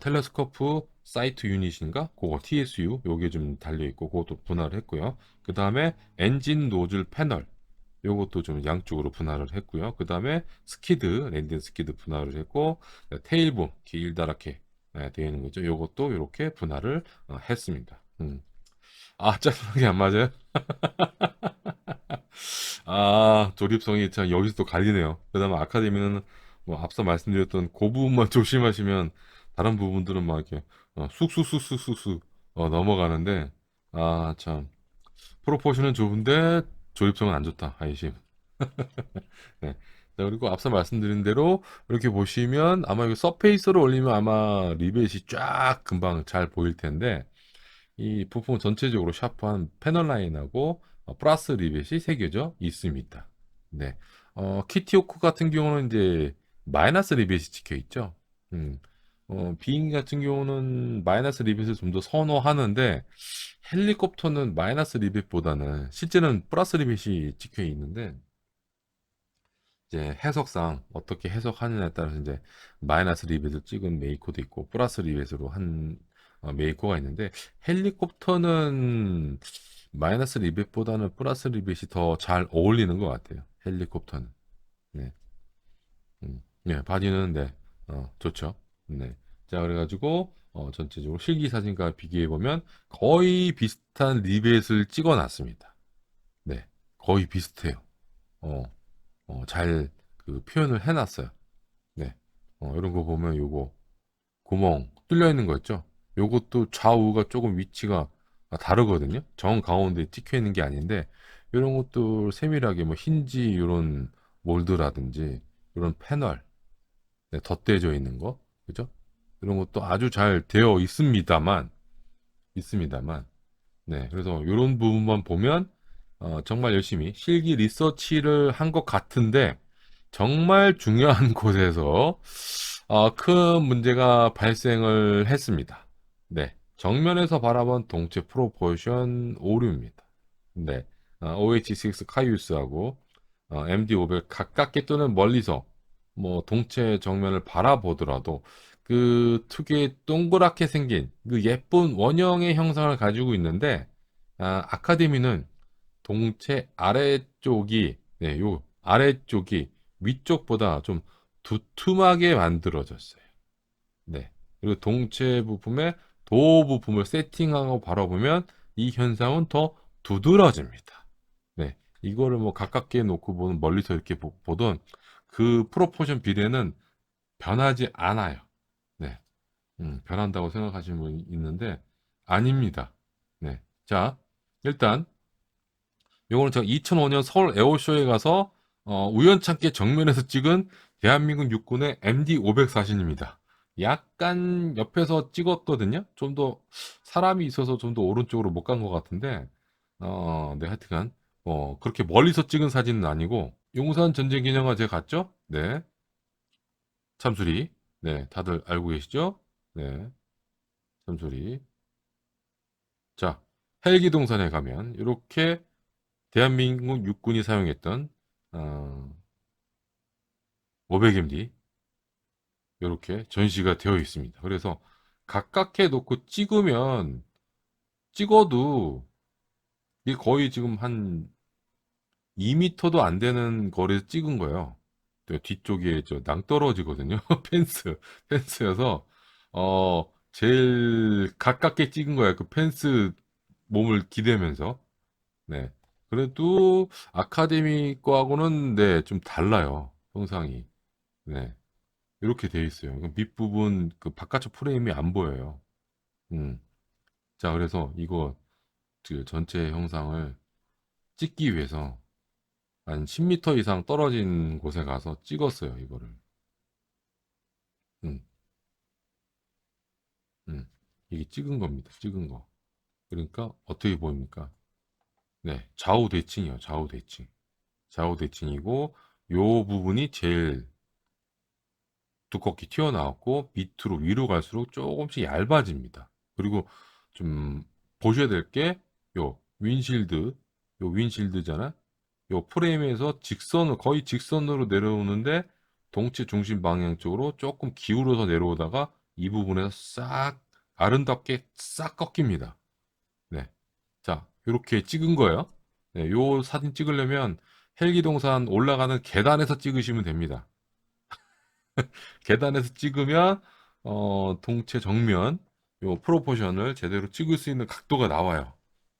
텔레스코프 사이트 유닛인가? 그거 TSU 요게 좀 달려 있고 그것도 분할을 했고요. 그 다음에 엔진 노즐 패널 요것도 좀 양쪽으로 분할을 했고요. 그 다음에 랜딩 스키드 분할을 했고, 테일본 길다랗게 되어 있는 거죠. 요것도 이렇게 분할을 했습니다. 아, 짜증나게 안 맞아요? 아, 조립성이 참 여기서 또 갈리네요. 그 다음에 아카데미는 뭐 앞서 말씀드렸던 그 부분만 조심하시면 다른 부분들은 막 이렇게 쑥쑥쑥쑥쑥쑥 넘어가는데, 아, 참. 프로포션은 좋은데 조립성은 안 좋다. 아이씨. 네. 자, 그리고 앞서 말씀드린 대로 이렇게 보시면 아마 이거 서페이스로 올리면 아마 리벳이 쫙 금방 잘 보일 텐데, 이 부품 전체적으로 샤프한 패널 라인하고 플러스 리벳이 새겨져 있습니다. 네. 키티오크 같은 경우는 이제 마이너스 리벳이 찍혀 있죠. 음. 비행 같은 경우는 마이너스 리벳을 좀 더 선호하는데, 헬리콥터는 마이너스 리벳보다는 실제는 플러스 리벳이 찍혀 있는데, 이제 해석상 어떻게 해석하느냐에 따라서 이제 마이너스 리벳을 찍은 메이커도 있고 플러스 리벳으로 한 메이커가 있는데, 헬리콥터는 마이너스 리벳보다는 플러스 리벳이 더 잘 어울리는 것 같아요. 헬리콥터는. 네. 네, 바디는 네, 좋죠. 네. 자, 그래가지고 전체적으로 실기 사진과 비교해 보면 거의 비슷한 리벳을 찍어놨습니다. 네, 거의 비슷해요. 어, 잘 그 표현을 해놨어요. 네. 이런 거 보면 요거 구멍 뚫려 있는 거 있죠? 요것도 좌우가 조금 위치가 다르거든요. 정 가운데 찍혀 있는 게 아닌데, 이런 것도 세밀하게 뭐 힌지 이런 몰드라든지 이런 패널 네, 덧대져 있는 거, 그죠? 그런 것도 아주 잘 되어 있습니다만, 네, 그래서 이런 부분만 보면 정말 열심히 실기 리서치를 한 것 같은데 정말 중요한 곳에서 큰 문제가 발생을 했습니다. 네, 정면에서 바라본 동체 프로포션 오류입니다. 네, OH6 카이우스하고 MD500 가깝게 또는 멀리서 뭐 동체 정면을 바라보더라도 그 특유의 동그랗게 생긴 그 예쁜 원형의 형상을 가지고 있는데 아카데미는 동체 아래쪽이 요 아래쪽이 위쪽보다 좀 두툼하게 만들어졌어요. 네. 그리고 동체 부품의 도어 부품을 세팅하고 바라보면 이 현상은 더 두드러집니다. 네. 이거를 뭐 가깝게 놓고 보는 멀리서 이렇게 보던 그 프로포션 비례는 변하지 않아요. 네. 변한다고 생각하시는 분이 있는데 아닙니다. 네. 자, 일단 요거는 제가 2005년 서울 에어쇼에 가서 우연찮게 정면에서 찍은 대한민국 육군의 MD500 사진입니다. 약간 옆에서 찍었거든요. 좀 더 사람이 있어서 좀 더 오른쪽으로 못 간 것 같은데, 네, 하여튼간 그렇게 멀리서 찍은 사진은 아니고 용산 전쟁 기념관 제가 갔죠? 네, 참수리. 네, 다들 알고 계시죠? 네, 참수리. 자, 헬기 동산에 가면 이렇게 대한민국 육군이 사용했던 어, 500MD 이렇게 전시가 되어 있습니다. 그래서 가깝게 놓고 찍어도 이게 거의 지금 한 2m도 안 되는 거리에서 찍은 거예요. 또 뒤쪽에 저 낭떠러지거든요. 펜스여서 제일 가깝게 찍은 거예요. 그 펜스 몸을 기대면서. 네. 그래도 아카데미 거하고는 네, 좀 달라요. 형상이. 네. 이렇게 돼 있어요. 그 밑부분 그 바깥쪽 프레임이 안 보여요. 음. 자, 그래서 이거 그 전체 형상을 찍기 위해서 한 10m 이상 떨어진 곳에 가서 찍었어요, 이거를. 음. 음. 이게 찍은 겁니다. 찍은 거. 그러니까 어떻게 보입니까? 네, 좌우 대칭이요. 좌우 대칭. 좌우 대칭이고 요 부분이 제일 두껍게 튀어나왔고 밑으로 위로 갈수록 조금씩 얇아집니다. 그리고 좀 보셔야 될 게 요 윈실드잖아. 요 프레임에서 거의 직선으로 내려오는데 동체 중심 방향 쪽으로 조금 기울어서 내려오다가 이 부분에서 싹 아름답게 싹 꺾입니다. 네. 자, 이렇게 찍은 거예요. 네, 요 사진 찍으려면 헬기동산 올라가는 계단에서 찍으시면 됩니다. 계단에서 찍으면 동체 정면 요 프로포션을 제대로 찍을 수 있는 각도가 나와요.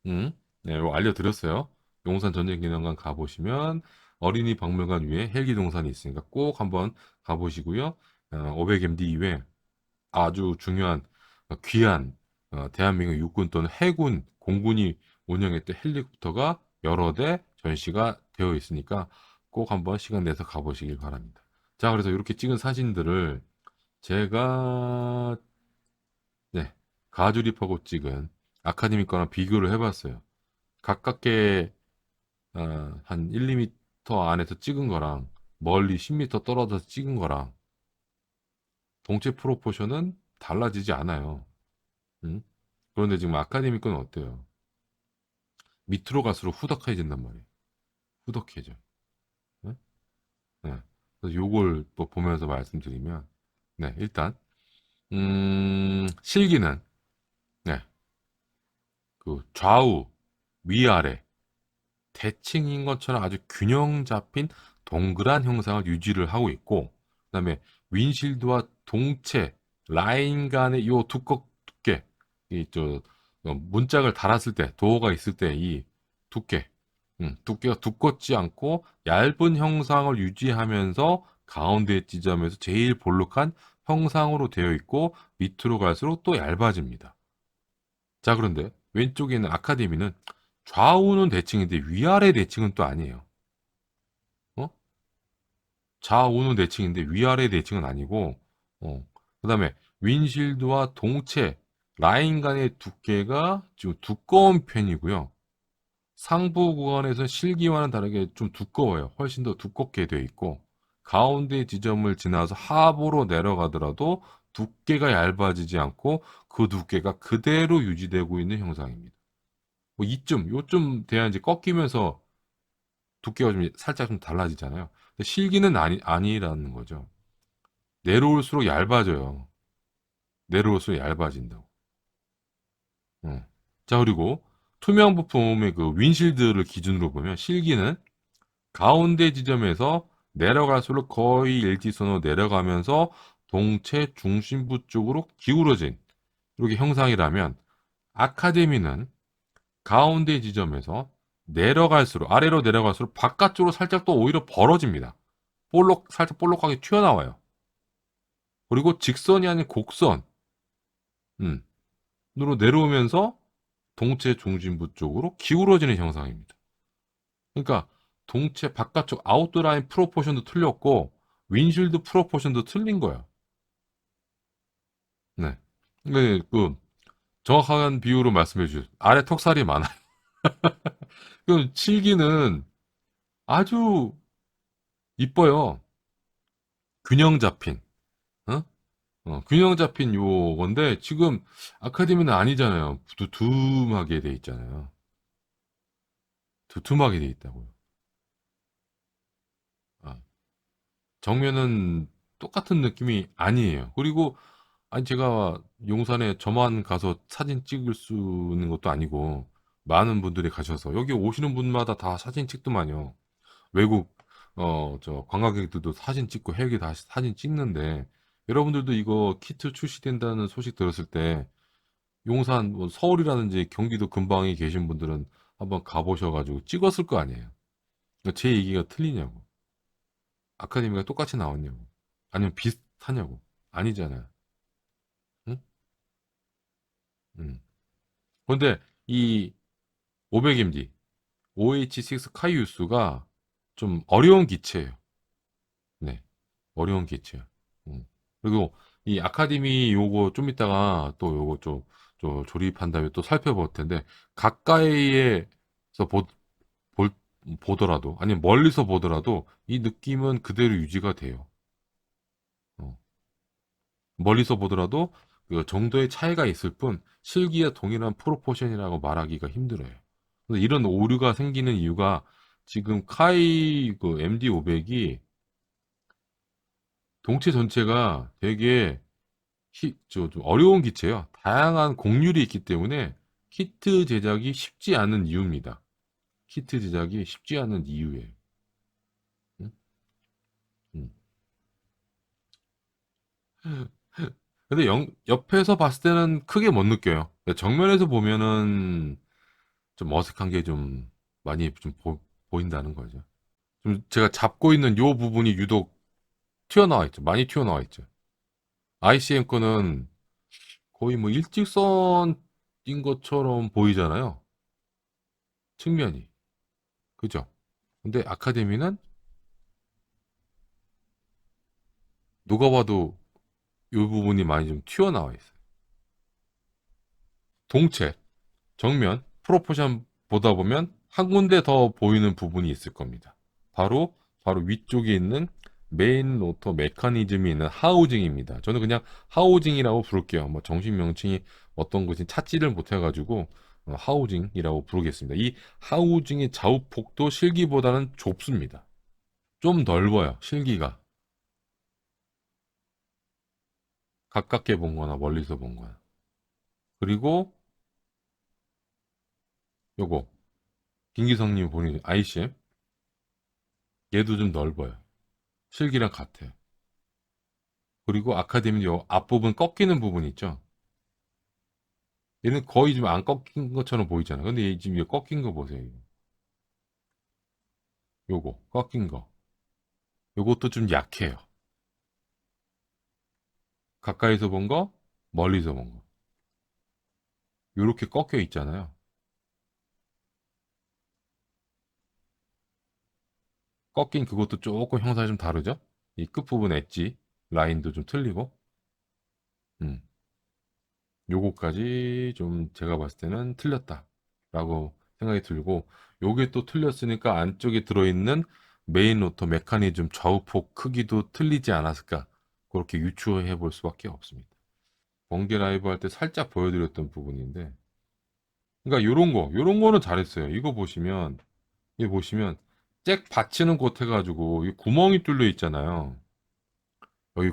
네, 이거 알려드렸어요. 용산 전쟁기념관 가보시면 어린이 박물관 위에 헬기 동산이 있으니까 꼭 한번 가보시고요. 500MD 이외에 아주 중요한 귀한 대한민국 육군 또는 해군 공군이 운영했던 헬리콥터가 여러 대 전시가 되어 있으니까 꼭 한번 시간 내서 가보시길 바랍니다. 자, 그래서 이렇게 찍은 사진들을 제가 네, 가주립하고 찍은 아카데미 거랑 비교를 해봤어요. 가깝게 한 1, 2m 안에서 찍은 거랑 멀리 10m 떨어져서 찍은 거랑 동체 프로포션은 달라지지 않아요. 음? 그런데 지금 아카데미 건 어때요? 밑으로 갈수록 후덕해진단 말이에요. 후덕해져. 네? 네. 그래서 요걸 또 보면서 말씀드리면, 네, 일단, 실기는, 네, 그 좌우, 위아래, 대칭인 것처럼 아주 균형 잡힌 동그란 형상을 유지를 하고 있고, 그다음에 윈실드와 동체 라인 간의 요 두께, 이저 문짝을 달았을 때 도어가 있을 때 이 두께, 두께가 두껍지 않고 얇은 형상을 유지하면서 가운데 지점에서 제일 볼록한 형상으로 되어 있고 밑으로 갈수록 또 얇아집니다. 자, 그런데 왼쪽에 있는 아카데미는 좌우는 대칭인데 위아래 대칭은 또 아니에요. 어? 좌우는 대칭인데 위아래 대칭은 아니고, 그다음에 윈실드와 동체 라인 간의 두께가 좀 두꺼운 편이고요. 상부 구간에서 실기와는 다르게 좀 두꺼워요. 훨씬 더 두껍게 되어 있고 가운데 지점을 지나서 하부로 내려가더라도 두께가 얇아지지 않고 그 두께가 그대로 유지되고 있는 형상입니다. 뭐 요쯤 돼야 이제 꺾이면서 두께가 좀 살짝 좀 달라지잖아요. 근데 실기는 아니라는 거죠. 내려올수록 얇아져요. 내려올수록 얇아진다고. 어. 자, 그리고 투명 부품의 그 윈실드를 기준으로 보면 실기는 가운데 지점에서 내려갈수록 거의 일직선으로 내려가면서 동체 중심부 쪽으로 기울어진 이렇게 형상이라면 아카데미는 가운데 지점에서 내려갈수록 아래로 내려갈수록 바깥쪽으로 살짝 또 오히려 벌어집니다. 살짝 볼록하게 튀어나와요. 그리고 직선이 아닌 곡선 음, 으로 내려오면서 동체 중심부 쪽으로 기울어지는 형상입니다. 그러니까 동체 바깥쪽 아웃라인 프로포션도 틀렸고 윈실드 프로포션도 틀린 거예요. 네. 네, 그 정확한 비유로 말씀해 주세요. 아래 턱살이 많아요. 그 칠기는 아주 이뻐요. 균형 잡힌. 어? 균형 잡힌 요건데 지금 아카데미는 아니잖아요. 두툼하게 돼 있잖아요. 두툼하게 돼 있다고요. 아, 정면은 똑같은 느낌이 아니에요. 그리고 아니 제가 용산에 저만 가서 사진 찍을 수 있는 것도 아니고 많은 분들이 가셔서 여기 오시는 분마다 다 사진 찍더만요. 외국 저 관광객들도 사진 찍고 해외에 다 사진 찍는데 여러분들도 이거 키트 출시된다는 소식 들었을 때 용산 뭐 서울이라든지 경기도 근방에 계신 분들은 한번 가보셔가지고 찍었을 거 아니에요. 그러니까 제 얘기가 틀리냐고. 아카데미가 똑같이 나왔냐고. 아니면 비슷하냐고. 아니잖아요. 응? 음. 그런데 이 500MD, OH6 카이유스가 좀 어려운 기체예요. 네. 어려운 기체야. 음. 그리고 이 아카데미 요거 좀 이따가 또 요거 좀 조립한 다음에 또 살펴볼 텐데 가까이에서 볼- 보더라도 아니면 멀리서 보더라도 이 느낌은 그대로 유지가 돼요. 어. 멀리서 보더라도 그 정도의 차이가 있을 뿐 실기와 동일한 프로포션이라고 말하기가 힘들어요. 그래서 이런 오류가 생기는 이유가 지금 카이 그 MD500이 동체 전체가 되게 좀 어려운 기체요. 다양한 곡률이 있기 때문에 키트 제작이 쉽지 않은 이유입니다. 키트 제작이 쉽지 않은 이유예요. 음? 음. 근데 옆에서 봤을 때는 크게 못 느껴요. 근데 정면에서 보면은 좀 어색한 게 좀 많이 좀 보인다는 거죠. 좀 제가 잡고 있는 요 부분이 유독 튀어나와 있죠. 많이 튀어나와 있죠. ICM 거는 거의 뭐 일직선인 것처럼 보이잖아요. 측면이. 그죠? 근데 아카데미는 누가 봐도 이 부분이 많이 좀 튀어나와 있어요. 동체, 정면, 프로포션 보다 보면 한 군데 더 보이는 부분이 있을 겁니다. 바로 위쪽에 있는 메인 로터 메커니즘이 있는 하우징입니다. 저는 그냥 하우징이라고 부를게요. 뭐 정식 명칭이 어떤 것인지 찾지를 못해가지고 하우징이라고 부르겠습니다. 이 하우징의 좌우폭도 실기보다는 좁습니다. 좀 넓어요. 실기가. 가깝게 본 거나 멀리서 본 거나. 그리고 요거 김기성님 본인 ICM 얘도 좀 넓어요. 실기랑 같아요. 그리고 아카데미 요 앞부분 꺾이는 부분 있죠. 얘는 거의 좀 안 꺾인 것처럼 보이잖아. 근데 얘 지금 이거 꺾인 거 보세요. 이거. 요거 꺾인 거. 요것도 좀 약해요. 가까이서 본 거, 멀리서 본 거. 요렇게 꺾여 있잖아요. 꺾인 그것도 조금 형상이 좀 다르죠? 이 끝부분 엣지 라인도 좀 틀리고. 음, 요거까지 좀 제가 봤을 때는 틀렸다라고 생각이 들고, 요게 또 틀렸으니까 안쪽에 들어있는 메인 로터 메커니즘 좌우폭 크기도 틀리지 않았을까, 그렇게 유추해 볼 수밖에 없습니다. 번개 라이브 할 때 살짝 보여드렸던 부분인데, 그러니까 요런 거는 잘했어요. 이거 보시면 잭 받치는 곳 해가지고 이 구멍이 뚫려 있잖아요. 여기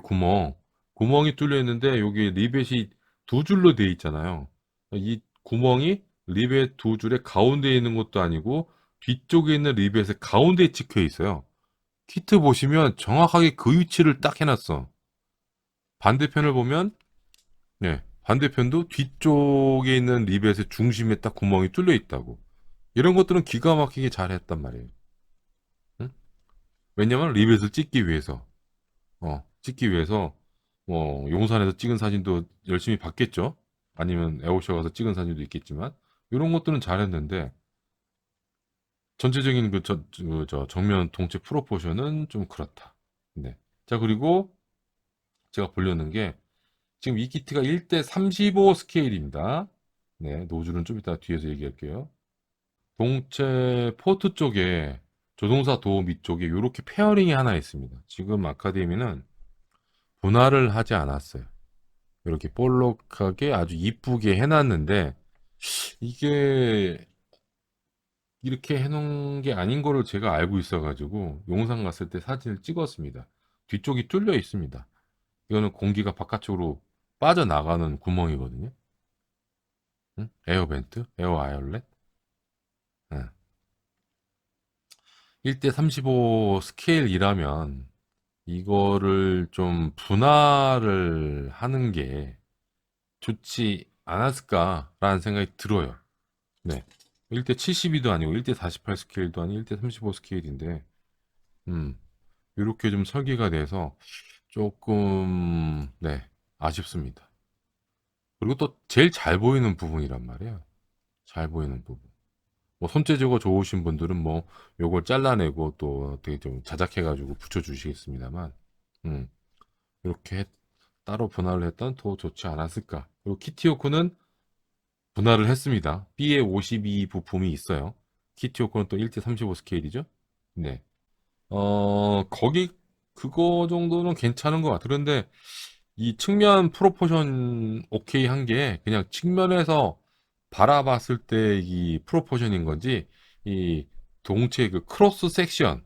구멍이 뚫려 있는데 여기 리벳이 두 줄로 돼 있잖아요. 이 구멍이 리벳 두 줄의 가운데에 있는 것도 아니고 뒤쪽에 있는 리벳의 가운데에 찍혀 있어요. 키트 보시면 정확하게 그 위치를 딱 해놨어. 반대편을 보면, 네, 반대편도 뒤쪽에 있는 리벳의 중심에 딱 구멍이 뚫려 있다고. 이런 것들은 기가 막히게 잘 했단 말이에요. 응? 왜냐면 리벳을 찍기 위해서 뭐 용산에서 찍은 사진도 열심히 봤겠죠. 아니면 에어쇼 가서 찍은 사진도 있겠지만 이런 것들은 잘했는데 전체적인 저 정면 동체 프로포션은 좀 그렇다. 네. 자, 그리고 제가 보려는 게 지금 이 키트가 1대 35 스케일입니다. 네, 노즐은 좀 이따 뒤에서 얘기할게요. 동체 포트 쪽에 조종사 도어 밑쪽에 이렇게 페어링이 하나 있습니다. 지금 아카데미는 분할을 하지 않았어요. 이렇게 볼록하게 아주 이쁘게 해놨는데 이게 이렇게 해놓은 게 아닌 거를 제가 알고 있어가지고 용산 갔을 때 사진을 찍었습니다. 뒤쪽이 뚫려 있습니다. 이거는 공기가 바깥쪽으로 빠져나가는 구멍이거든요. 응? 에어 벤트, 에어 아이올렛. 응. 1대 35 스케일이라면 이거를 좀 분할을 하는 게 좋지 않았을까라는 생각이 들어요. 네. 1대 72도 아니고 1대 48 스케일도 아니고 1대 35 스케일인데, 음, 이렇게 좀 설계가 돼서 조금, 네, 아쉽습니다. 그리고 또 제일 잘 보이는 부분이란 말이에요. 잘 보이는 부분. 뭐 손재주가 좋으신 분들은 뭐 요걸 잘라내고 또 되게 좀 자작해가지고 붙여주시겠습니다만, 음, 이렇게 따로 분할을 했던 더 좋지 않았을까. 그리고 키티오코는 분할을 했습니다. B에 52 부품이 있어요. 키티오코는 또 1대 35 스케일이죠. 네. 거기, 그거 정도는 괜찮은 것 같아요. 그런데 이 측면 프로포션 오케이 한 게 그냥 측면에서 바라봤을 때 이 프로포션인 건지, 이 동체 그 크로스 섹션,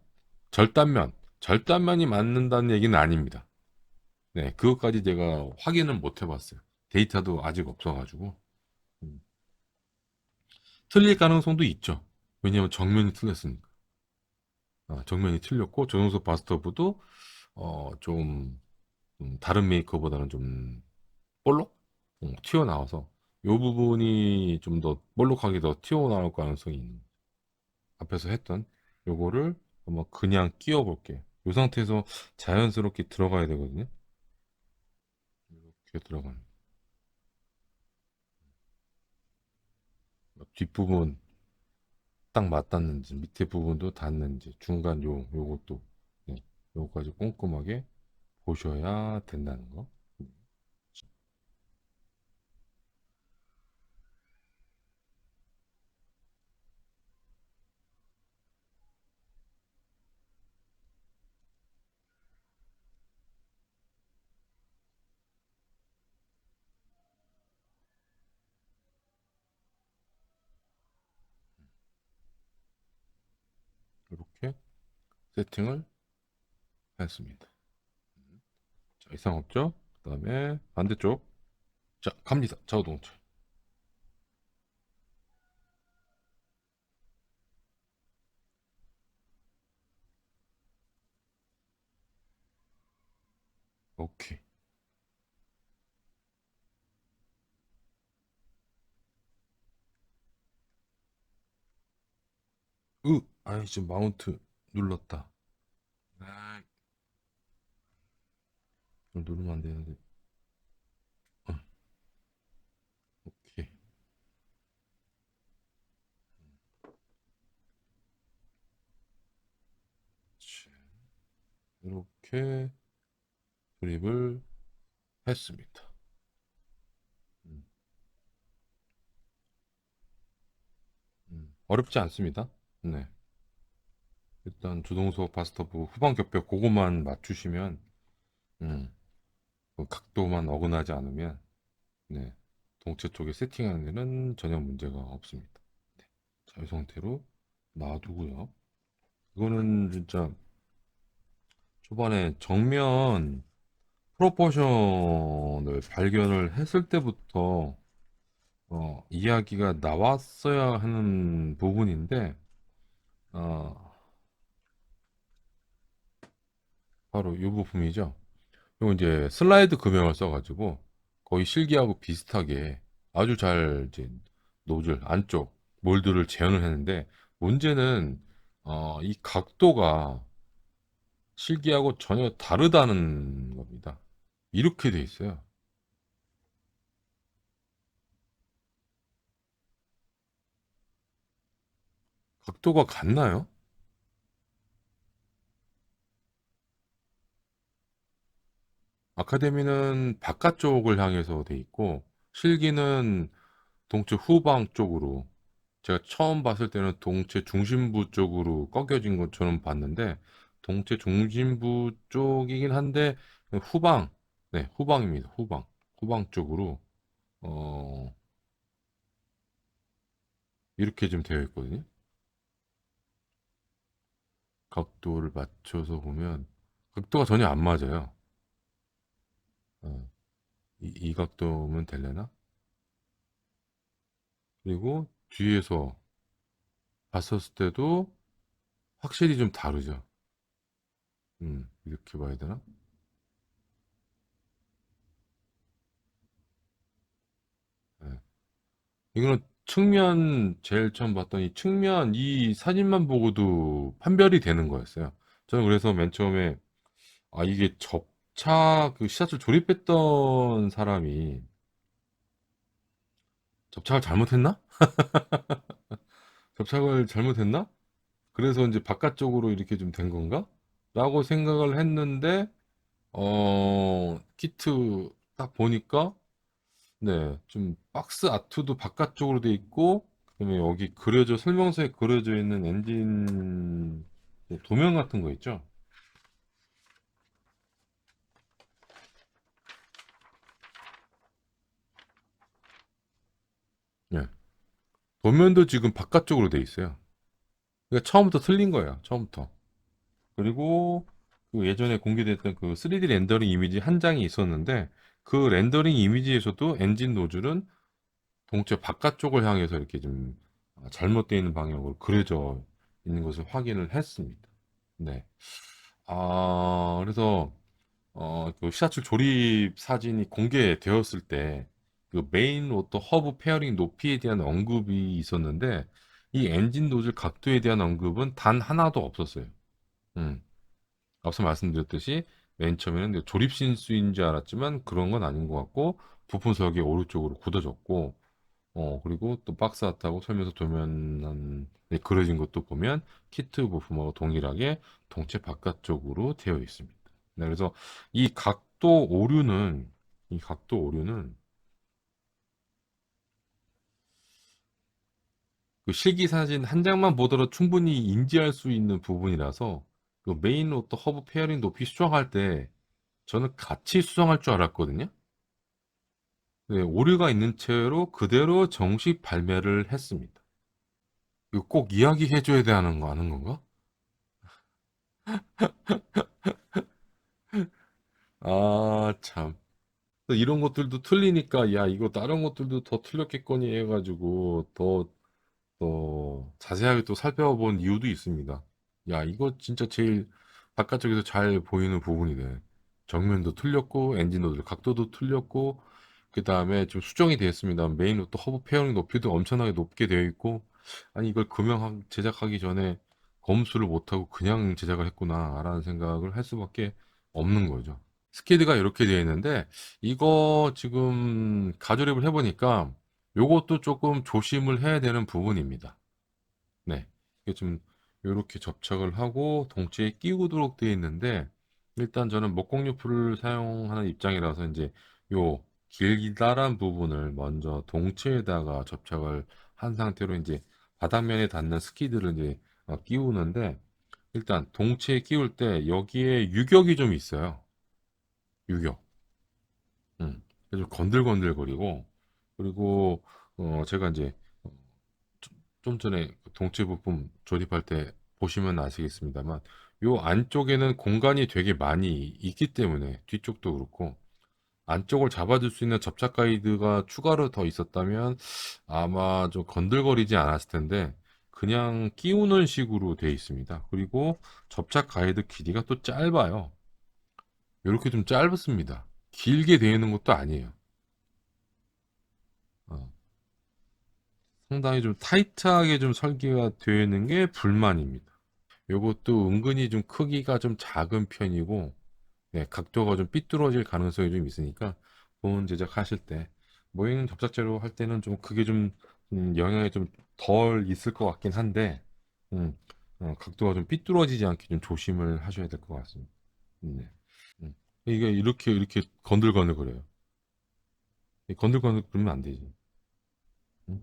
절단면이 맞는다는 얘기는 아닙니다. 네. 그것까지 제가 확인을 못 해봤어요. 데이터도 아직 없어가지고. 음. 틀릴 가능성도 있죠. 왜냐면 정면이 틀렸으니까. 정면이 틀렸고, 조종석 바스터브도 좀 다른 메이커보다는 좀 볼록 튀어나와서 이 부분이 좀 더 볼록하게 더 튀어나올 가능성이 있는, 앞에서 했던 요거를 한번 그냥 끼워 볼게요. 이 상태에서 자연스럽게 들어가야 되거든요. 이렇게 들어가는 뒷부분 딱 맞닿는지, 밑에 부분도 닿는지, 중간 요것도, 네, 요거까지 꼼꼼하게 보셔야 된다는 거. 이렇게 세팅을 했습니다. 자, 이상 없죠? 그 다음에 반대쪽. 자, 갑니다. 자동차. 오케이. 아이, 지금 마운트 눌렀다. 아, 이걸 누르면 안 되는데. 어, 오케이. 자, 이렇게 조립을 했습니다. 어렵지 않습니다. 네. 일단 주동소 바스터브 후방 겹벽 그것만 맞추시면 음, 그 각도만 어긋나지 않으면 네. 동체 쪽에 세팅하는 데는 전혀 문제가 없습니다. 네. 자, 이 상태로 놔두고요. 이거는 진짜 초반에 정면 프로포션을 발견을 했을 때부터 이야기가 나왔어야 하는 부분인데 어, 바로 이 부품이죠. 이거 이제 슬라이드 금형을 써가지고 거의 실기하고 비슷하게 아주 잘 이제 노즐 안쪽 몰드를 재현을 했는데 문제는 이 각도가 실기하고 전혀 다르다는 겁니다. 이렇게 돼 있어요. 각도가 같나요? 아카데미는 바깥쪽을 향해서 돼 있고 실기는 동체 후방 쪽으로 제가 처음 봤을 때는 동체 중심부 쪽으로 꺾여진 것처럼 봤는데 동체 중심부 쪽이긴 한데 후방, 네, 후방입니다. 후방 쪽으로 어, 이렇게 좀 되어 있거든요. 각도를 맞춰서 보면 각도가 전혀 안 맞아요. 어, 이 각도면 되려나? 그리고 뒤에서 봤었을 때도 확실히 좀 다르죠. 이렇게 봐야 되나? 네. 이거는 측면 제일 처음 봤더니 측면 이 사진만 보고도 판별이 되는 거였어요. 저는 그래서 맨 처음에 이게 접차 그 시사철 조립했던 사람이 접착을 잘못했나? 접착을 잘못했나? 그래서 이제 바깥쪽으로 이렇게 좀 된 건가? 라고 생각을 했는데 키트 딱 보니까 네, 좀 박스 아트도 바깥쪽으로 돼 있고, 그다음에 여기 설명서에 그려져 있는 엔진 도면 같은 거 있죠? 네. 도면도 지금 바깥쪽으로 돼 있어요. 그러니까 처음부터 틀린 거예요. 처음부터. 그리고 그 예전에 공개됐던 그 3D 렌더링 이미지 한 장이 있었는데, 그 렌더링 이미지에서도 엔진 노즐은 동체 바깥쪽을 향해서 이렇게 좀 잘못되어 있는 방향으로 그려져 있는 것을 확인을 했습니다. 네. 그래서 그 시사출 조립 사진이 공개되었을 때 그 메인 로터 허브 페어링 높이에 대한 언급이 있었는데 이 엔진 노즐 각도에 대한 언급은 단 하나도 없었어요. 음. 앞서 말씀드렸듯이 맨 처음에는 조립 신수인 줄 알았지만 그런 건 아닌 것 같고 부품 설계 오른쪽으로 굳어졌고 그리고 또 박스 아트하고 설명서 도면에 그려진 것도 보면 키트 부품하고 동일하게 동체 바깥쪽으로 되어 있습니다. 네, 그래서 이 각도 오류는, 이 각도 오류는 그 실기 사진 한 장만 보더라도 충분히 인지할 수 있는 부분이라서 그 메인 로터 허브 페어링 높이 수정할 때 저는 같이 수정할 줄 알았거든요. 네, 오류가 있는 채로 그대로 정식 발매를 했습니다. 이거 꼭 이야기해줘야 되는 거 아는 건가? 참. 또 이런 것들도 틀리니까, 야, 이거 다른 것들도 더 틀렸겠거니 해가지고, 더 자세하게 또 살펴본 이유도 있습니다. 야, 이거 진짜 제일 바깥쪽에서 잘 보이는 부분이네. 정면도 틀렸고, 엔진 노즐 각도도 틀렸고, 그 다음에 좀 수정이 되었습니다. 메인 로또 허브 페어링 높이도 엄청나게 높게 되어 있고, 아니, 이걸 제작하기 전에 검수를 못하고 그냥 제작을 했구나라는 생각을 할 수밖에 없는 거죠. 스키드가 이렇게 되어 있는데 이거 지금 가조립을 해보니까 요것도 조금 조심을 해야 되는 부분입니다. 네, 이게 좀 이렇게 접착을 하고 동체에 끼우도록 되어 있는데 일단 저는 목공유풀을 사용하는 입장이라서 이제 요 길다란 부분을 먼저 동체에다가 접착을 한 상태로 이제 바닥면에 닿는 스키드를 이제 끼우는데, 일단 동체에 끼울 때 여기에 유격이 좀 있어요. 유격. 그래서 건들건들거리고, 그리고 제가 이제 어, 좀 전에 그 동체 부품 조립할 때 보시면 아시겠습니다만, 요 안쪽에는 공간이 되게 많이 있기 때문에 뒤쪽도 그렇고 안쪽을 잡아줄 수 있는 접착 가이드가 추가로 더 있었다면 아마 좀 건들거리지 않았을 텐데, 그냥 끼우는 식으로 되어 있습니다. 그리고 접착 가이드 길이가 또 짧아요. 이렇게 좀 짧습니다. 길게 되어 있는 것도 아니에요. 어, 상당히 좀 타이트하게 좀 설계가 되어 있는 게 불만입니다. 요것도 은근히 좀 크기가 좀 작은 편이고, 네, 각도가 좀 삐뚤어질 가능성이 좀 있으니까 본 제작하실 때 모형 접착제로 할 때는 좀 그게 좀 영향이 좀 덜 있을 것 같긴 한데, 음, 각도가 좀 삐뚤어지지 않게 좀 조심을 하셔야 될 것 같습니다. 네. 음. 이게 이렇게 건들건들 거려요. 건들건들 그러면 안 되지. 음.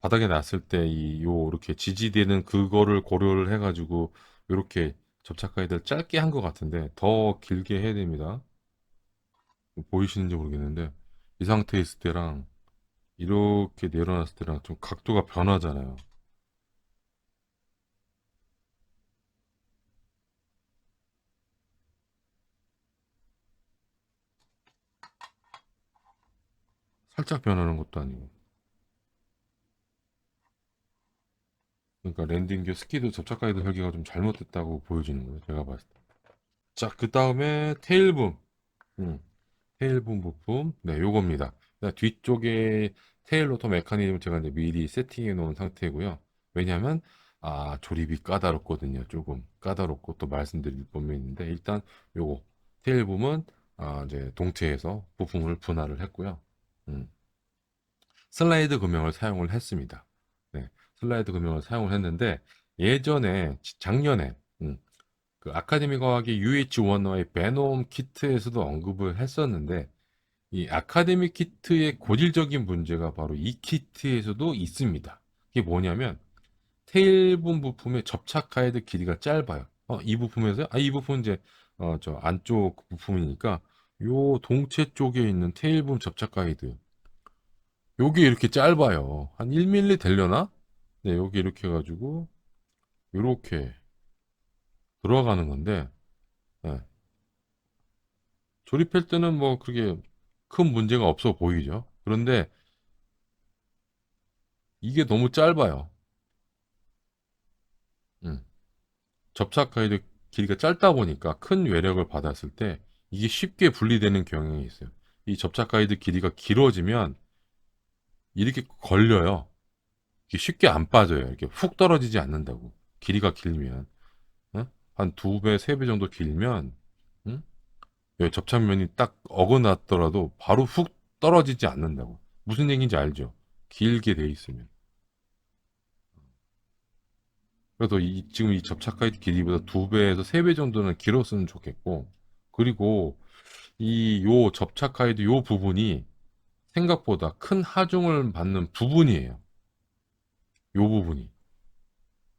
바닥에 놨을 때 이렇게 지지되는 그거를 고려를 해가지고 이렇게 접착 가이드를 짧게 한 것 같은데 더 길게 해야 됩니다. 보이시는지 모르겠는데 이 상태에 있을 때랑 이렇게 내려놨을 때랑 좀 각도가 변하잖아요. 살짝 변하는 것도 아니고. 그러니까 랜딩 스키드 접착 가이드 설계가 좀 잘못됐다고 보여지는 거예요. 제가 봤을 때. 자, 그 다음에 테일붐. 음, 테일붐 부품. 네, 요겁니다. 뒤쪽에 테일 로터 메커니즘 제가 이제 미리 세팅해 놓은 상태고요. 왜냐하면 조립이 까다롭거든요. 조금 까다롭고 또 말씀드릴 부분이 있는데, 일단 요거 테일붐은 이제 동체에서 부품을 분할을 했고요. 음, 슬라이드 금형을 사용을 했습니다. 네, 슬라이드 금형을 사용을 했는데 예전에 작년에 그 아카데미 과학의 UH1의 베놈 키트에서도 언급을 했었는데, 이 아카데미 키트의 고질적인 문제가 바로 이 키트에서도 있습니다. 이게 뭐냐면 테일본 부품의 접착 가이드 길이가 짧아요. 이 부품에서 이 부품 이제 저 안쪽 부품이니까 요 동체 쪽에 있는 테일본 접착 가이드 요게 이렇게 짧아요. 한 1mm 되려나? 네, 여기 이렇게 해가지고 이렇게 들어가는 건데, 네, 조립할 때는 뭐 그렇게 큰 문제가 없어 보이죠. 그런데 이게 너무 짧아요. 음. 접착 가이드 길이가 짧다 보니까 큰 외력을 받았을 때 이게 쉽게 분리되는 경향이 있어요. 이 접착 가이드 길이가 길어지면 이렇게 걸려요. 이게 쉽게 안 빠져요. 이렇게 훅 떨어지지 않는다고. 길이가 길면. 어? 한 두 배, 세 배 정도 길면, 응? 여기 접착면이 딱 어긋났더라도 바로 훅 떨어지지 않는다고. 무슨 얘기인지 알죠? 길게 돼 있으면. 그래서 지금 이 접착 가이드 길이보다 두 배에서 세 배 정도는 길었으면 좋겠고, 그리고 요 접착 가이드 요 부분이 생각보다 큰 하중을 받는 부분이에요. 요 부분이.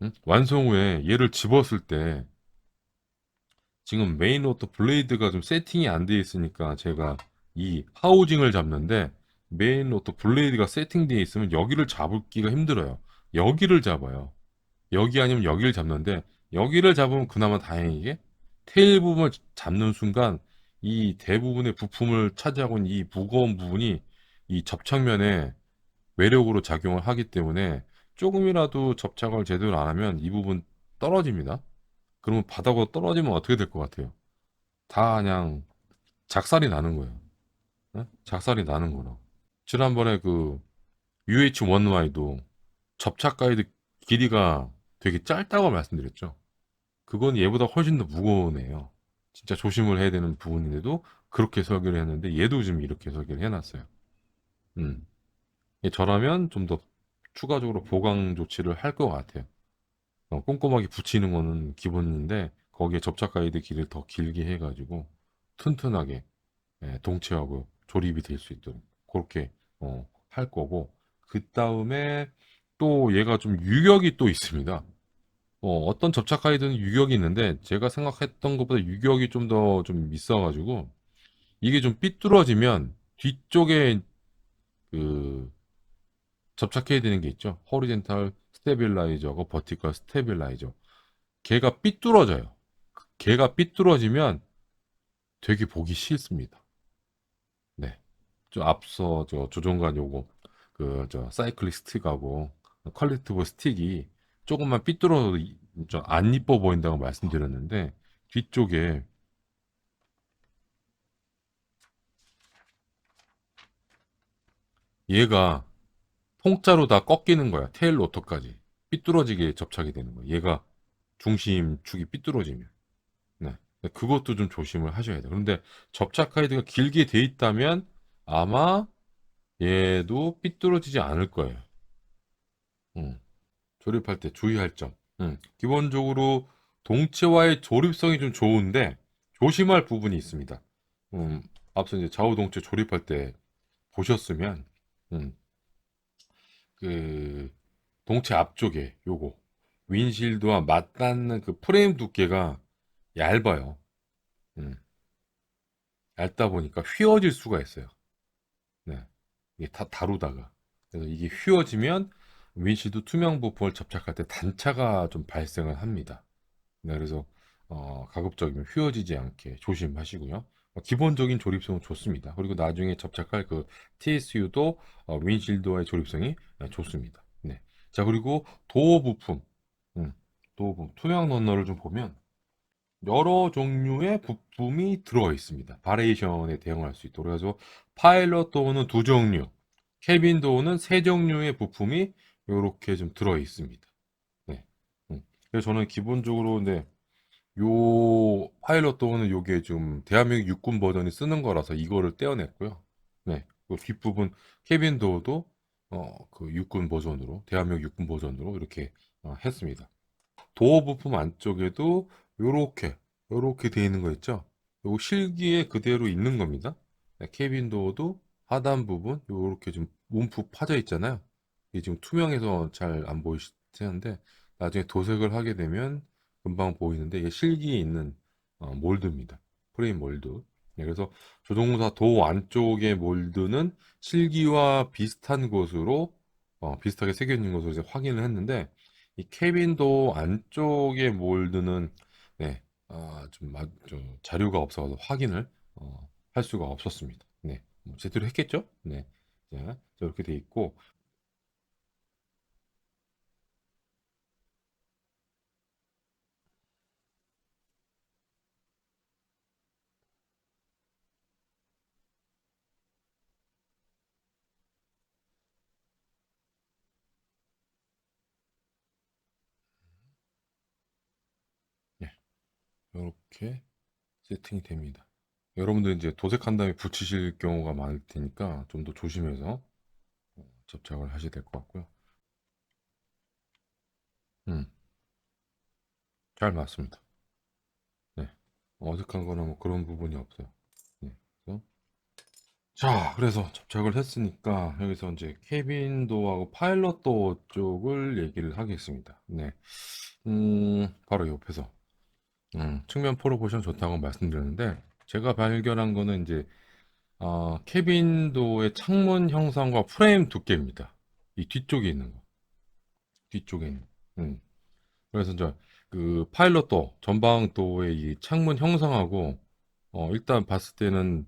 응? 완성 후에 얘를 집었을 때 지금 메인 로터 블레이드가 좀 세팅이 안 돼 있으니까 제가 이 하우징을 잡는데, 메인 로터 블레이드가 세팅되어 있으면 여기를 잡기가 힘들어요. 여기를 잡아요. 여기 아니면 여기를 잡는데, 여기를 잡으면 그나마 다행이게 테일 부분을 잡는 순간 이 대부분의 부품을 차지하고 있는 이 무거운 부분이 이 접착면에 외력으로 작용을 하기 때문에 조금이라도 접착을 제대로 안 하면 이 부분 떨어집니다. 그러면 바닥으로 떨어지면 어떻게 될 것 같아요? 다 그냥 작살이 나는 거예요. 네? 작살이 나는 거라. 지난번에 그 UH1Y도 접착 가이드 길이가 되게 짧다고 말씀드렸죠. 그건 얘보다 훨씬 더 무거운 애예요. 진짜 조심을 해야 되는 부분인데도 그렇게 설계를 했는데 얘도 지금 이렇게 설계를 해놨어요. 음. 저라면 좀 더 추가적으로 보강 조치를 할 것 같아요. 꼼꼼하게 붙이는 거는 기본인데 거기에 접착 가이드 길을 더 길게 해가지고 튼튼하게 동체하고 조립이 될 수 있도록 그렇게 할 거고, 그 다음에 또 얘가 좀 유격이 또 있습니다. 어떤 접착 가이드는 유격이 있는데 제가 생각했던 것보다 유격이 좀 더 좀 있어가지고 이게 좀 삐뚤어지면 뒤쪽에 그 접착해야 되는 게 있죠. 호리젠탈 스테빌라이저하고 버티컬 스테빌라이저. 걔가 삐뚤어져요. 걔가 삐뚤어지면 되게 보기 싫습니다. 네. 저 앞서 저 조종관 요거 그 저 사이클릭 스틱하고 퀄리티브 스틱이 조금만 삐뚤어도 안 이뻐 보인다고 말씀드렸는데 뒤쪽에 얘가 통짜로 다 꺾이는 거야. 테일 로터까지 삐뚤어지게 접착이 되는 거야. 얘가 중심축이 삐뚤어지면. 네. 그것도 좀 조심을 하셔야 돼요. 그런데 접착 가이드가 길게 돼 있다면 아마 얘도 삐뚤어지지 않을 거예요. 음. 조립할 때 주의할 점. 기본적으로 동체와의 조립성이 좀 좋은데 조심할 부분이 있습니다. 음, 앞서 이제 좌우 동체 조립할 때 보셨으면 음, 그 동체 앞쪽에 요거 윈실드와 맞닿는 그 프레임 두께가 얇아요. 음, 얇다 보니까 휘어질 수가 있어요. 네. 이게 다 다루다가. 그래서 이게 휘어지면 윈실드 투명 부품을 접착할 때 단차가 좀 발생을 합니다. 네, 그래서 가급적이면 휘어지지 않게 조심하시고요. 기본적인 조립성은 좋습니다. 그리고 나중에 접착할 그 TSU도 윈실드와의 조립성이 좋습니다. 네. 자, 그리고 도어 부품, 도어 부품, 투명 러너를 좀 보면 여러 종류의 부품이 들어 있습니다. 바리에이션에 대응할 수 있도록. 그래서 파일럿 도어는 두 종류, 캐빈 도어는 세 종류의 부품이 이렇게 좀 들어 있습니다. 네. 그래서 저는 기본적으로 네, 요 파일럿 도어는 요게 좀 대한민국 육군 버전이 쓰는 거라서 이거를 떼어냈고요. 네. 그 뒷부분 캐빈 도어도 그 육군 버전으로 대한민국 육군 버전으로 이렇게 했습니다. 도어 부품 안쪽에도 요렇게 요렇게 돼 있는 거 있죠? 요거 실기에 그대로 있는 겁니다. 네, 캐빈 도어도 하단 부분 요렇게 좀 움푹 파져 있잖아요. 이게 지금 투명해서 잘 안 보이시는데 나중에 도색을 하게 되면 금방 보이는데 이게 실기에 있는 몰드입니다. 프레임 몰드. 네, 그래서 조종사 도어 안쪽의 몰드는 실기와 비슷한 곳으로 비슷하게 새겨 있는 것으로 이제 확인을 했는데 이 캐빈도 안쪽에 몰드는 네, 좀 자료가 없어서 확인을 할 수가 없었습니다. 네, 뭐 제대로 했겠죠? 네, 자, 이렇게 돼 있고, 네, 이렇게 세팅이 됩니다. 여러분들 이제 도색한 다음에 붙이실 경우가 많을 테니까 좀 더 조심해서 접착을 하셔야 될 것 같고요. 음, 잘 맞습니다. 네, 어색한 거나 뭐 그런 부분이 없어요. 네, 그래서 자, 그래서 접착을 했으니까 여기서 이제 케빈 도어하고 파일럿 도어 쪽을 얘기를 하겠습니다. 네. 바로 옆에서 측면 프로포션 좋다고 말씀드렸는데 제가 발견한 거는 이제 케빈 도어의 창문 형상과 프레임 두께입니다. 이 뒤쪽에 있는 거. 뒤쪽에 있는. 음. 그래서 이제 그 파일럿 도어, 전방 도어의 이 창문 형상하고 일단 봤을 때는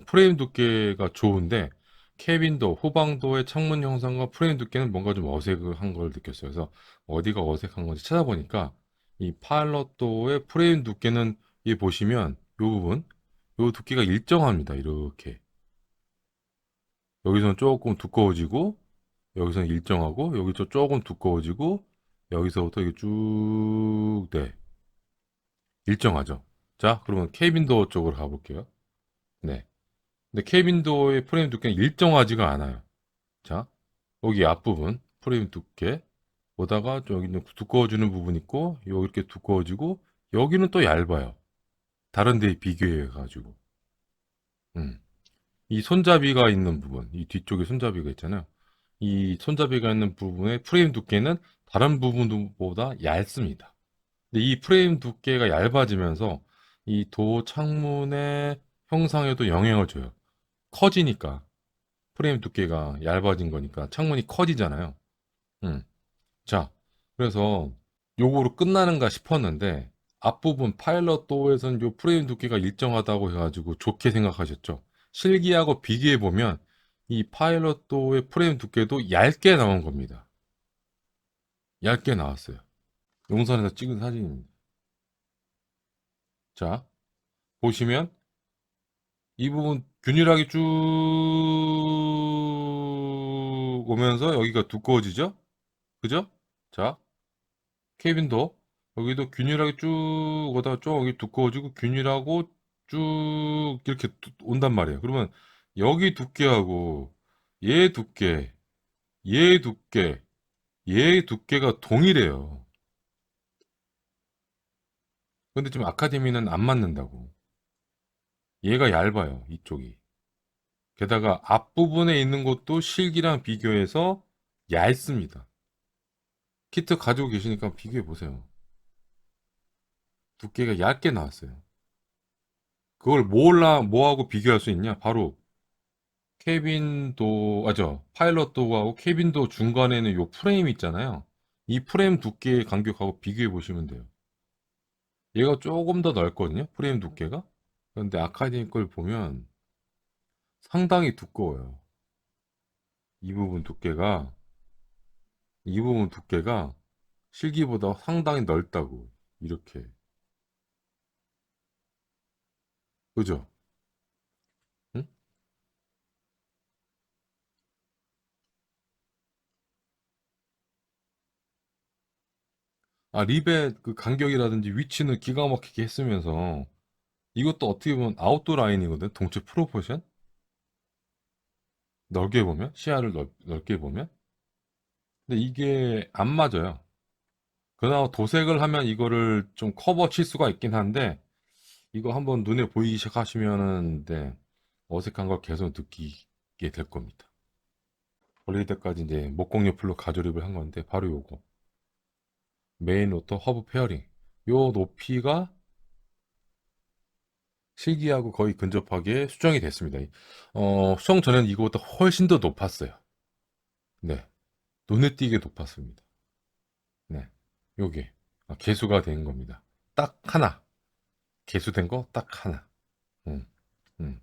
프레임 두께가 좋은데 캐빈도 후방도의 창문 형상과 프레임 두께는 뭔가 좀 어색한 걸 느꼈어요. 그래서 어디가 어색한 건지 찾아보니까 이 파일럿도의 프레임 두께는 이 보시면 이 부분 이 두께가 일정합니다. 이렇게 여기서는 조금 두꺼워지고 여기서는 일정하고 여기서 조금 두꺼워지고 여기서부터 이게 쭉 네, 일정하죠. 자, 그러면 캐빈 도어 쪽으로 가볼게요. 네. 근데 케빈도어의 프레임 두께는 일정하지가 않아요. 자, 여기 앞부분 프레임 두께 보다가 여기는 두꺼워지는 부분 있고 여기 이렇게 두꺼워지고 여기는 또 얇아요. 다른 데에 비교해 가지고. 이 손잡이가 있는 부분, 이 뒤쪽에 손잡이가 있잖아요. 이 손잡이가 있는 부분의 프레임 두께는 다른 부분보다 얇습니다. 근데 이 프레임 두께가 얇아지면서 이 도 창문의 형상에도 영향을 줘요. 커지니까. 프레임 두께가 얇아진 거니까 창문이 커지잖아요. 음. 자, 그래서 요거로 끝나는가 싶었는데 앞부분 파일럿 도어에서는 요 프레임 두께가 일정하다고 해가지고 좋게 생각하셨죠. 실기하고 비교해 보면 이 파일럿 도어의 프레임 두께도 얇게 나온 겁니다. 얇게 나왔어요. 용선에서 찍은 사진입니다. 자, 보시면 이 부분 균일하게 쭉 오면서 여기가 두꺼워지죠? 그죠? 자, 케빈도 여기도 균일하게 쭉 오다가 쭉 여기 두꺼워지고 균일하고 쭉 이렇게 온단 말이에요. 그러면 여기 두께하고 얘 두께, 얘 두께, 얘 두께가 동일해요. 근데 지금 아카데미는 안 맞는다고. 얘가 얇아요, 이쪽이. 게다가 앞부분에 있는 것도 실기랑 비교해서 얇습니다. 키트 가지고 계시니까 비교해 보세요. 두께가 얇게 나왔어요. 그걸 뭐하고 비교할 수 있냐? 바로 케빈도, 파일럿 도어하고 케빈도 중간에는 요 프레임 있잖아요. 이 프레임 두께의 간격하고 비교해 보시면 돼요. 얘가 조금 더 넓거든요. 프레임 두께가. 그런데 아카디님 걸 보면 상당히 두꺼워요. 이 부분 두께가, 이 부분 두께가 실기보다 상당히 넓다고. 이렇게. 그죠? 응? 아, 립의 그 간격이라든지 위치는 기가 막히게 했으면서 이것도 어떻게 보면 아웃도어 라인이거든. 동체 프로포션? 넓게 보면? 시야를 넓게 보면? 근데 이게 안 맞아요. 그나마 도색을 하면 이거를 좀 커버 칠 수가 있긴 한데 이거 한번 눈에 보이기 시작하시면은 네, 어색한 걸 계속 느끼게 될 겁니다. 블레이드까지 이제 목공용 풀로 가조립을 한 건데 바로 요거 메인 로터 허브 페어링 요 높이가 실기하고 거의 근접하게 수정이 됐습니다. 수정 전에는 이거보다 훨씬 더 높았어요. 네, 눈에 띄게 높았습니다. 네, 요게 개수가 된 겁니다. 딱 하나 개수된 거 딱 하나. 음, 음.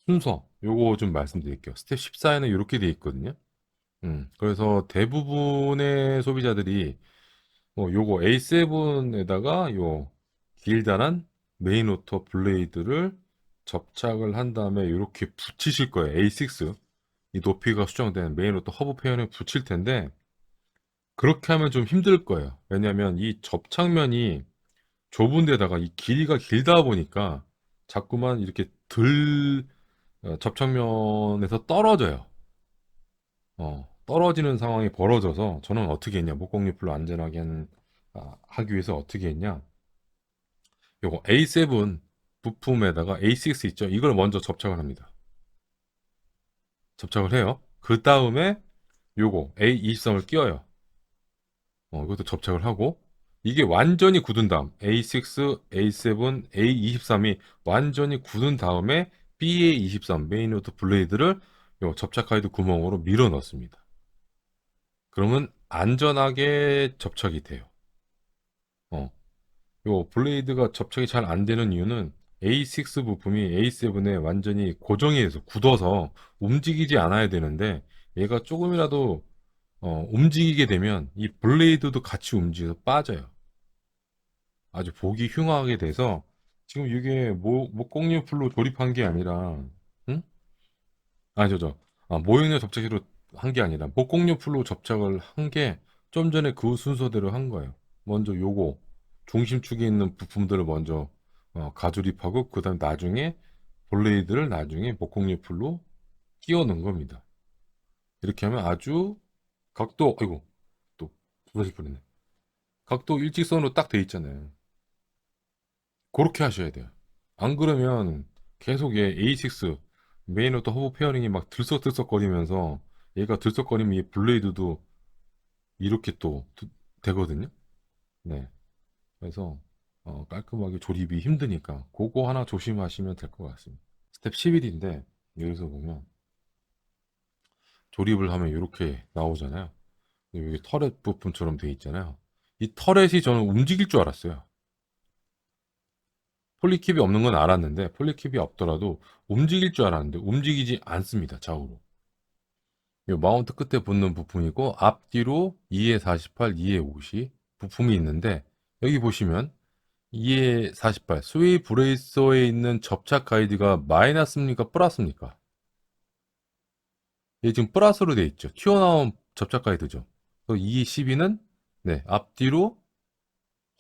순서 요거 좀 말씀드릴게요. 스텝 14에는 이렇게 돼 있거든요. 그래서 대부분의 소비자들이 요거 A7에다가 요 길다란 메인 로터 블레이드를 접착을 한 다음에 이렇게 붙이실 거예요. A6 이 높이가 수정된 메인 로터 허브 페어에 붙일 텐데 그렇게 하면 좀 힘들 거예요. 왜냐하면 이 접착면이 좁은 데다가 이 길이가 길다 보니까 자꾸만 이렇게 접착면에서 떨어져요. 떨어지는 상황이 벌어져서 저는 어떻게 했냐, 목공유풀로 안전하게 하기 위해서 어떻게 했냐, 요거 A7 부품에다가 A6 있죠? 이걸 먼저 접착을 합니다. 접착을 해요. 그 다음에 요거 A23을 끼워요. 이것도 접착을 하고 이게 완전히 굳은 다음 A6, A7, A23이 완전히 굳은 다음에 BA23 메인로드 블레이드를 요 접착 가이드 구멍으로 밀어 넣습니다. 그러면 안전하게 접착이 돼요. 어, 요 블레이드가 접착이 잘 안 되는 이유는 A6 부품이 A7에 완전히 고정이 돼서 굳어서 움직이지 않아야 되는데 얘가 조금이라도 움직이게 되면 이 블레이드도 같이 움직여서 빠져요. 아주 보기 흉하게 돼서 지금 이게 목공유 풀로 조립한 게 아니라 응? 모형료 접착제로 한 게 아니라 목공유 풀로 접착을 한 게 좀 전에 그 순서대로 한 거예요. 먼저 요거 중심축에 있는 부품들을 먼저 가조립하고 그다음 나중에 블레이드를 나중에 목공유 풀로 끼워 넣은 겁니다. 이렇게 하면 아주 각도 아이고 또 부서질 뻔했네. 각도 일직선으로 딱 돼 있잖아요. 그렇게 하셔야 돼요. 안 그러면 계속 얘 A6 메인 로터 허브 페어링이 막 들썩들썩거리면서 얘가 들썩거리면 이 블레이드도 이렇게 또 되거든요. 네. 그래서 깔끔하게 조립이 힘드니까 그거 하나 조심하시면 될 것 같습니다. 스텝 11인데 여기서 보면 조립을 하면 이렇게 나오잖아요. 여기 터렛 부품처럼 돼 있잖아요. 이 터렛이 저는 움직일 줄 알았어요. 폴리캡이 없는 건 알았는데 폴리캡이 없더라도 움직일 줄 알았는데 움직이지 않습니다. 좌우로. 이 마운트 끝에 붙는 부품이고 앞뒤로 2에 48, 2에 50 부품이 있는데 여기 보시면 2에 48 스웨이 브레이서에 있는 접착 가이드가 마이너스입니까? 플러스입니까? 얘 지금 플러스로 돼 있죠. 튀어나온 접착 가이드죠. 2에 12는 네, 앞뒤로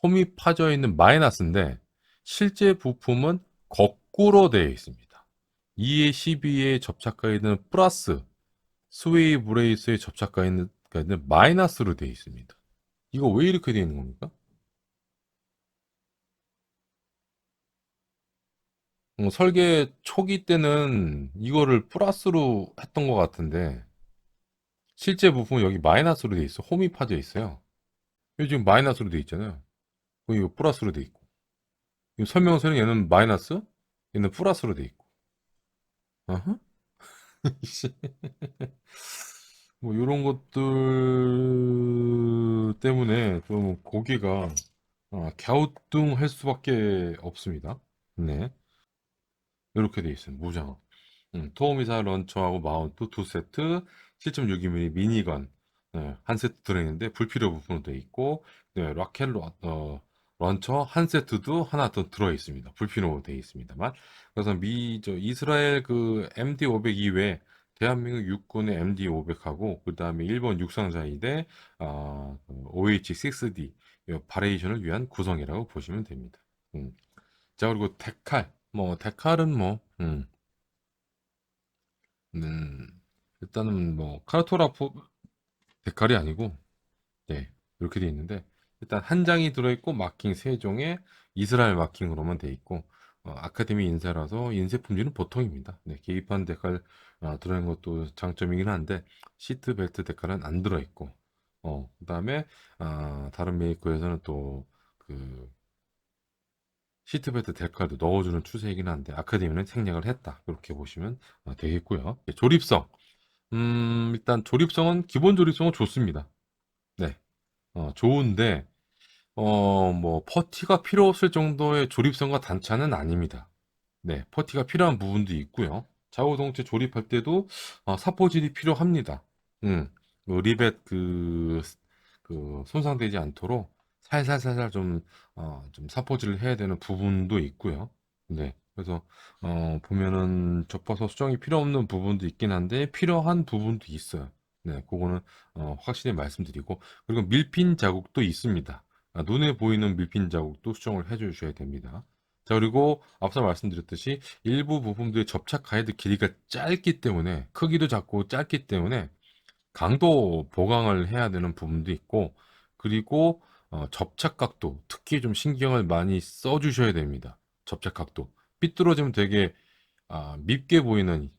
홈이 파져 있는 마이너스인데 실제 부품은 거꾸로 되어 있습니다. 2에 12의 접착 가이드는 플러스 스웨이 브레이스의 접착 가이드는 마이너스로 되어 있습니다. 이거 왜 이렇게 되어 있는 겁니까? 설계 초기 때는 이거를 플러스로 했던 것 같은데 실제 부품은 여기 마이너스로 돼 있어. 홈이 파져 있어요. 여기 지금 마이너스로 돼 있잖아요. 이거 플러스로 돼 있고. 이 설명서는 얘는 마이너스, 얘는 플러스로 돼 있고. 어허? 뭐 이런 것들 때문에 좀 고기가 갸우뚱할 수밖에 없습니다. 네, 이렇게 돼 있어요. 무장. 토어미사일 런처하고 마운트 두 세트, 7.62mm 미니건 한 세트 들어있는데 불필요 부품도 돼 있고, 네, 런처 한 세트도 하나 더 들어 있습니다. 불필요로 돼 있습니다만. 그래서 이스라엘 그 MD-500 이외에 대한민국 육군의 MD-500하고 그 다음에 일본 육상자위대 OH-6D 바레이션을 위한 구성이라고 보시면 됩니다. 자, 그리고 데칼. 데칼은 일단은 카르토라포 데칼이 아니고, 네, 이렇게 돼 있는데, 일단 한 장이 들어있고, 마킹 세 종에 이스라엘 마킹으로만 돼 있고, 아카데미 인쇄라서 인쇄 품질은 보통입니다. 네, 계기판 데칼 들어있는 것도 장점이긴 한데, 시트 벨트 데칼은 안 들어있고, 그 다음에, 다른 메이커에서는 또, 그, 시트벨트 데칼도 넣어주는 추세이긴 한데, 아카데미는 생략을 했다. 이렇게 보시면 되겠고요. 네, 조립성. 일단 조립성은 기본 조립성은 좋습니다. 네. 좋은데 퍼티가 필요 없을 정도의 조립성과 단차는 아닙니다. 네, 퍼티가 필요한 부분도 있고요. 좌우 동체 조립할 때도 사포질이 필요합니다. 리벳 그 손상되지 않도록 살살살살 좀 사포질을 해야 되는 부분도 있고요. 네, 그래서 보면은 접어서 수정이 필요 없는 부분도 있긴 한데 필요한 부분도 있어요. 네, 그거는 확실히 말씀드리고 그리고 밀핀 자국도 있습니다. 눈에 보이는 밀핀 자국도 수정을 해주셔야 됩니다. 자, 그리고 앞서 말씀드렸듯이 일부 부품들의 접착 가이드 길이가 짧기 때문에 크기도 작고 짧기 때문에 강도 보강을 해야 되는 부분도 있고 그리고 접착 각도 특히 좀 신경을 많이 써 주셔야 됩니다. 접착 각도 삐뚤어지면 되게 밉게 보이는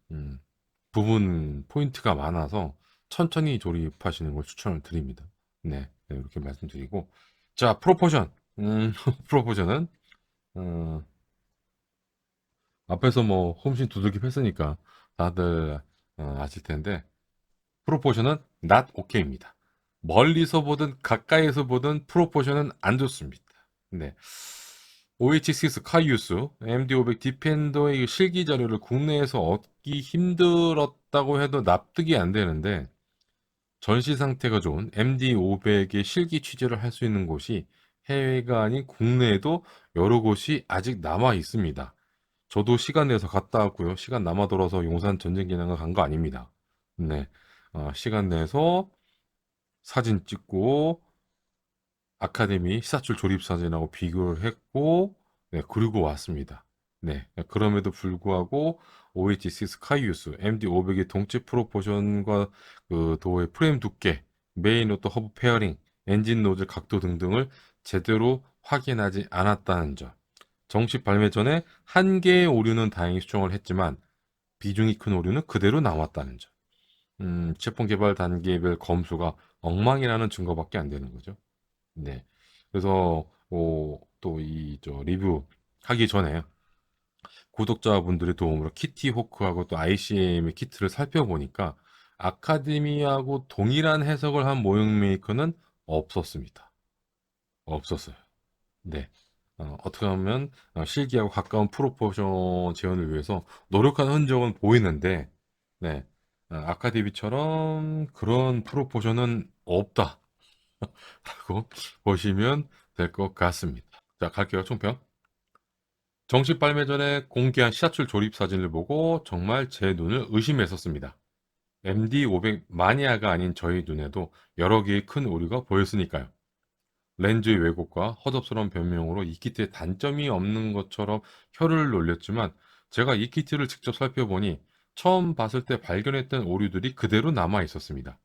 부분 포인트가 많아서 천천히 조립하시는 걸 추천을 드립니다. 네, 네, 이렇게 말씀드리고 자 프로포션 프로포션은 어, 앞에서 홈신 두들기 했으니까 다들 아실 텐데 프로포션은 not OK입니다. 멀리서 보든 가까이서 보든 프로포션은 안 좋습니다. 네. OH6 카이우스 MD500 디펜더의 실기 자료를 국내에서 얻기 힘들었다고 해도 납득이 안 되는데 전시 상태가 좋은 MD500의 실기 취재를 할 수 있는 곳이 해외가 아닌 국내에도 여러 곳이 아직 남아 있습니다. 저도 시간 내서 갔다 왔고요. 시간 남아 돌아서 용산 전쟁기념관 간 거 아닙니다. 네. 시간 내서 사진 찍고 아카데미 시사출 조립 사진하고 비교를 했고 네, 그리고 왔습니다. 네. 그럼에도 불구하고 OH6 스카이유스 MD500의 동체 프로포션과 그 도어의 프레임 두께, 메인 로터 허브 페어링, 엔진 노즐 각도 등등을 제대로 확인하지 않았다는 점. 정식 발매 전에 한 개의 오류는 다행히 수정을 했지만 비중이 큰 오류는 그대로 나왔다는 점. 제품 개발 단계별 검수가 엉망이라는 증거밖에 안 되는 거죠. 네. 그래서 또 이 저 리뷰 하기 전에 구독자분들의 도움으로 키티 호크하고 또 ICM의 키트를 살펴보니까 아카데미하고 동일한 해석을 한 모형 메이커는 없었습니다. 없었어요. 네. 어떻게 하면 실기하고 가까운 프로포션 재현을 위해서 노력한 흔적은 보이는데, 네. 아카데미처럼 그런 프로포션은 없다라고 보시면 될 것 같습니다. 자, 갈게요. 총평. 정식 발매 전에 공개한 시사출 조립 사진을 보고 정말 제 눈을 의심했었습니다. MD500 마니아가 아닌 저희 눈에도 여러 개의 큰 오류가 보였으니까요. 렌즈의 왜곡과 허접스러운 변명으로 이 키트에 단점이 없는 것처럼 혀를 놀렸지만 제가 이 키트를 직접 살펴보니 처음 봤을 때 발견했던 오류들이 그대로 남아 있었습니다.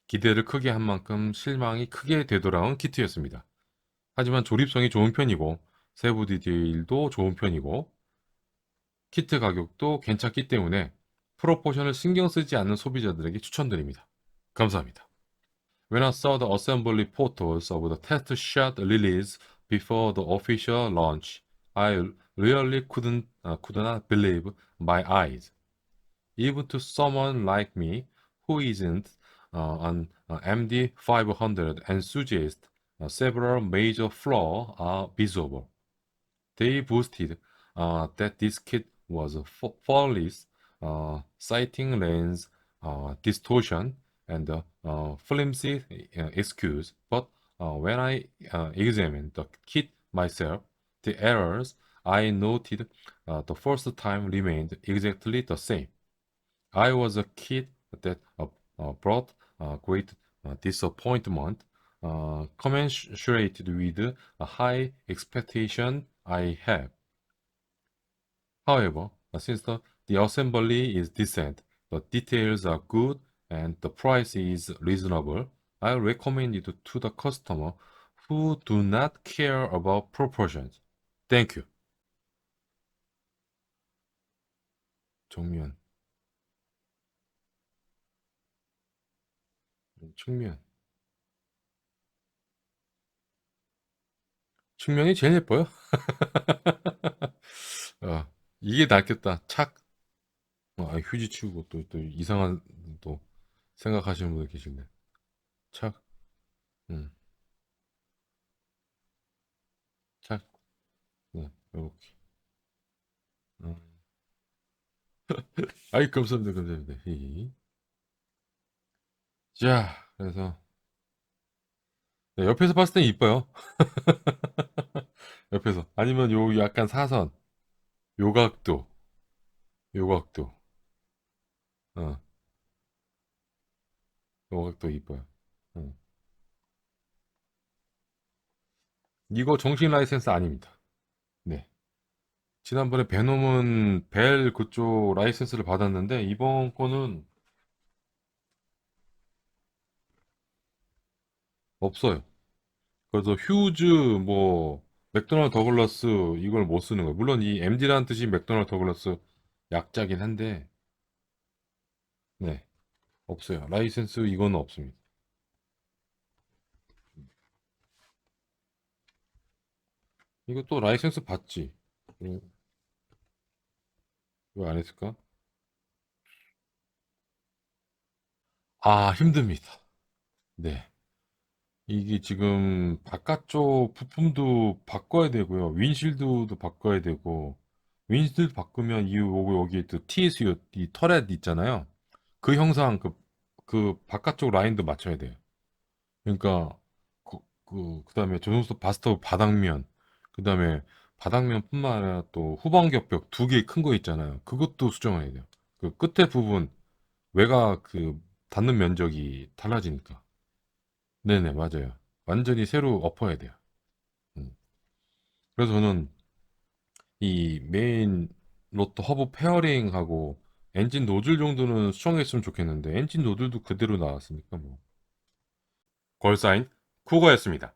기대를 크게 한 만큼 실망이 크게 되돌아온 키트였습니다. 하지만 조립성이 좋은 편이고 세부 디테일도 좋은 편이고 키트 가격도 괜찮기 때문에 프로포션을 신경 쓰지 않는 소비자들에게 추천드립니다. 감사합니다. When I saw the assembly photos of the test shot release before the official launch, I really could not believe my eyes. Even to someone like me, who isn't an MD500 enthusiast, several major flaws are visible. They boasted that this kit was flawless, citing lens distortion and flimsy excuse. But when I examined the kit myself, the errors I noted the first time remained exactly the same. I was a kid that brought great disappointment, commensurated with a high expectation I have. However, since the assembly is decent, the details are good, and the price is reasonable, I recommend it to the customer who do not care about proportions. Thank you. 정면, 측면. 측면이 제일 예뻐요. 어, 이게 낫겠다. 착. 휴지 치우고 또 이상한 또 생각하시는 분들 계신데. 착. 음, 착. 네, 이렇게. 음. 아이, 감사합니다, 감사합니다. 히히. 자, 그래서 네, 옆에서 봤을 땐 이뻐요. 옆에서. 아니면 요 약간 사선, 요각도, 요각도, 어, 요각도 이뻐요. 어. 이거 정식 라이센스 아닙니다. 네. 지난번에 베놈은 벨 그쪽 라이센스를 받았는데 이번 거는 없어요. 그래서 휴즈 뭐 맥도날드 더글라스 이걸 못 쓰는 거예요. 물론 이 MD라는 뜻이 맥도날드 더글라스 약자긴 한데 네 없어요. 라이센스 이거는 없습니다. 이거 또 라이센스 받지? 왜 안 했을까? 아 힘듭니다. 네. 이게 지금 바깥쪽 부품도 바꿔야 되고요. 윈실드도 바꿔야 되고 윈실드 바꾸면 이 요거 여기 또 TSU 이 터렛 있잖아요. 그 형상 그 바깥쪽 라인도 맞춰야 돼요. 그러니까 그다음에 조종수 바스터 바닥면 그다음에 바닥면뿐만 아니라 또 후방 격벽 두 개 큰 거 있잖아요. 그것도 수정해야 돼요. 그 끝에 부분 외곽 그 닿는 면적이 달라지니까. 네네 맞아요. 완전히 새로 엎어야 돼요. 음. 그래서 저는 이 메인 로또 허브 페어링하고 엔진 노즐 정도는 수정했으면 좋겠는데 엔진 노즐도 그대로 나왔으니까 뭐. 걸사인 쿠거였습니다.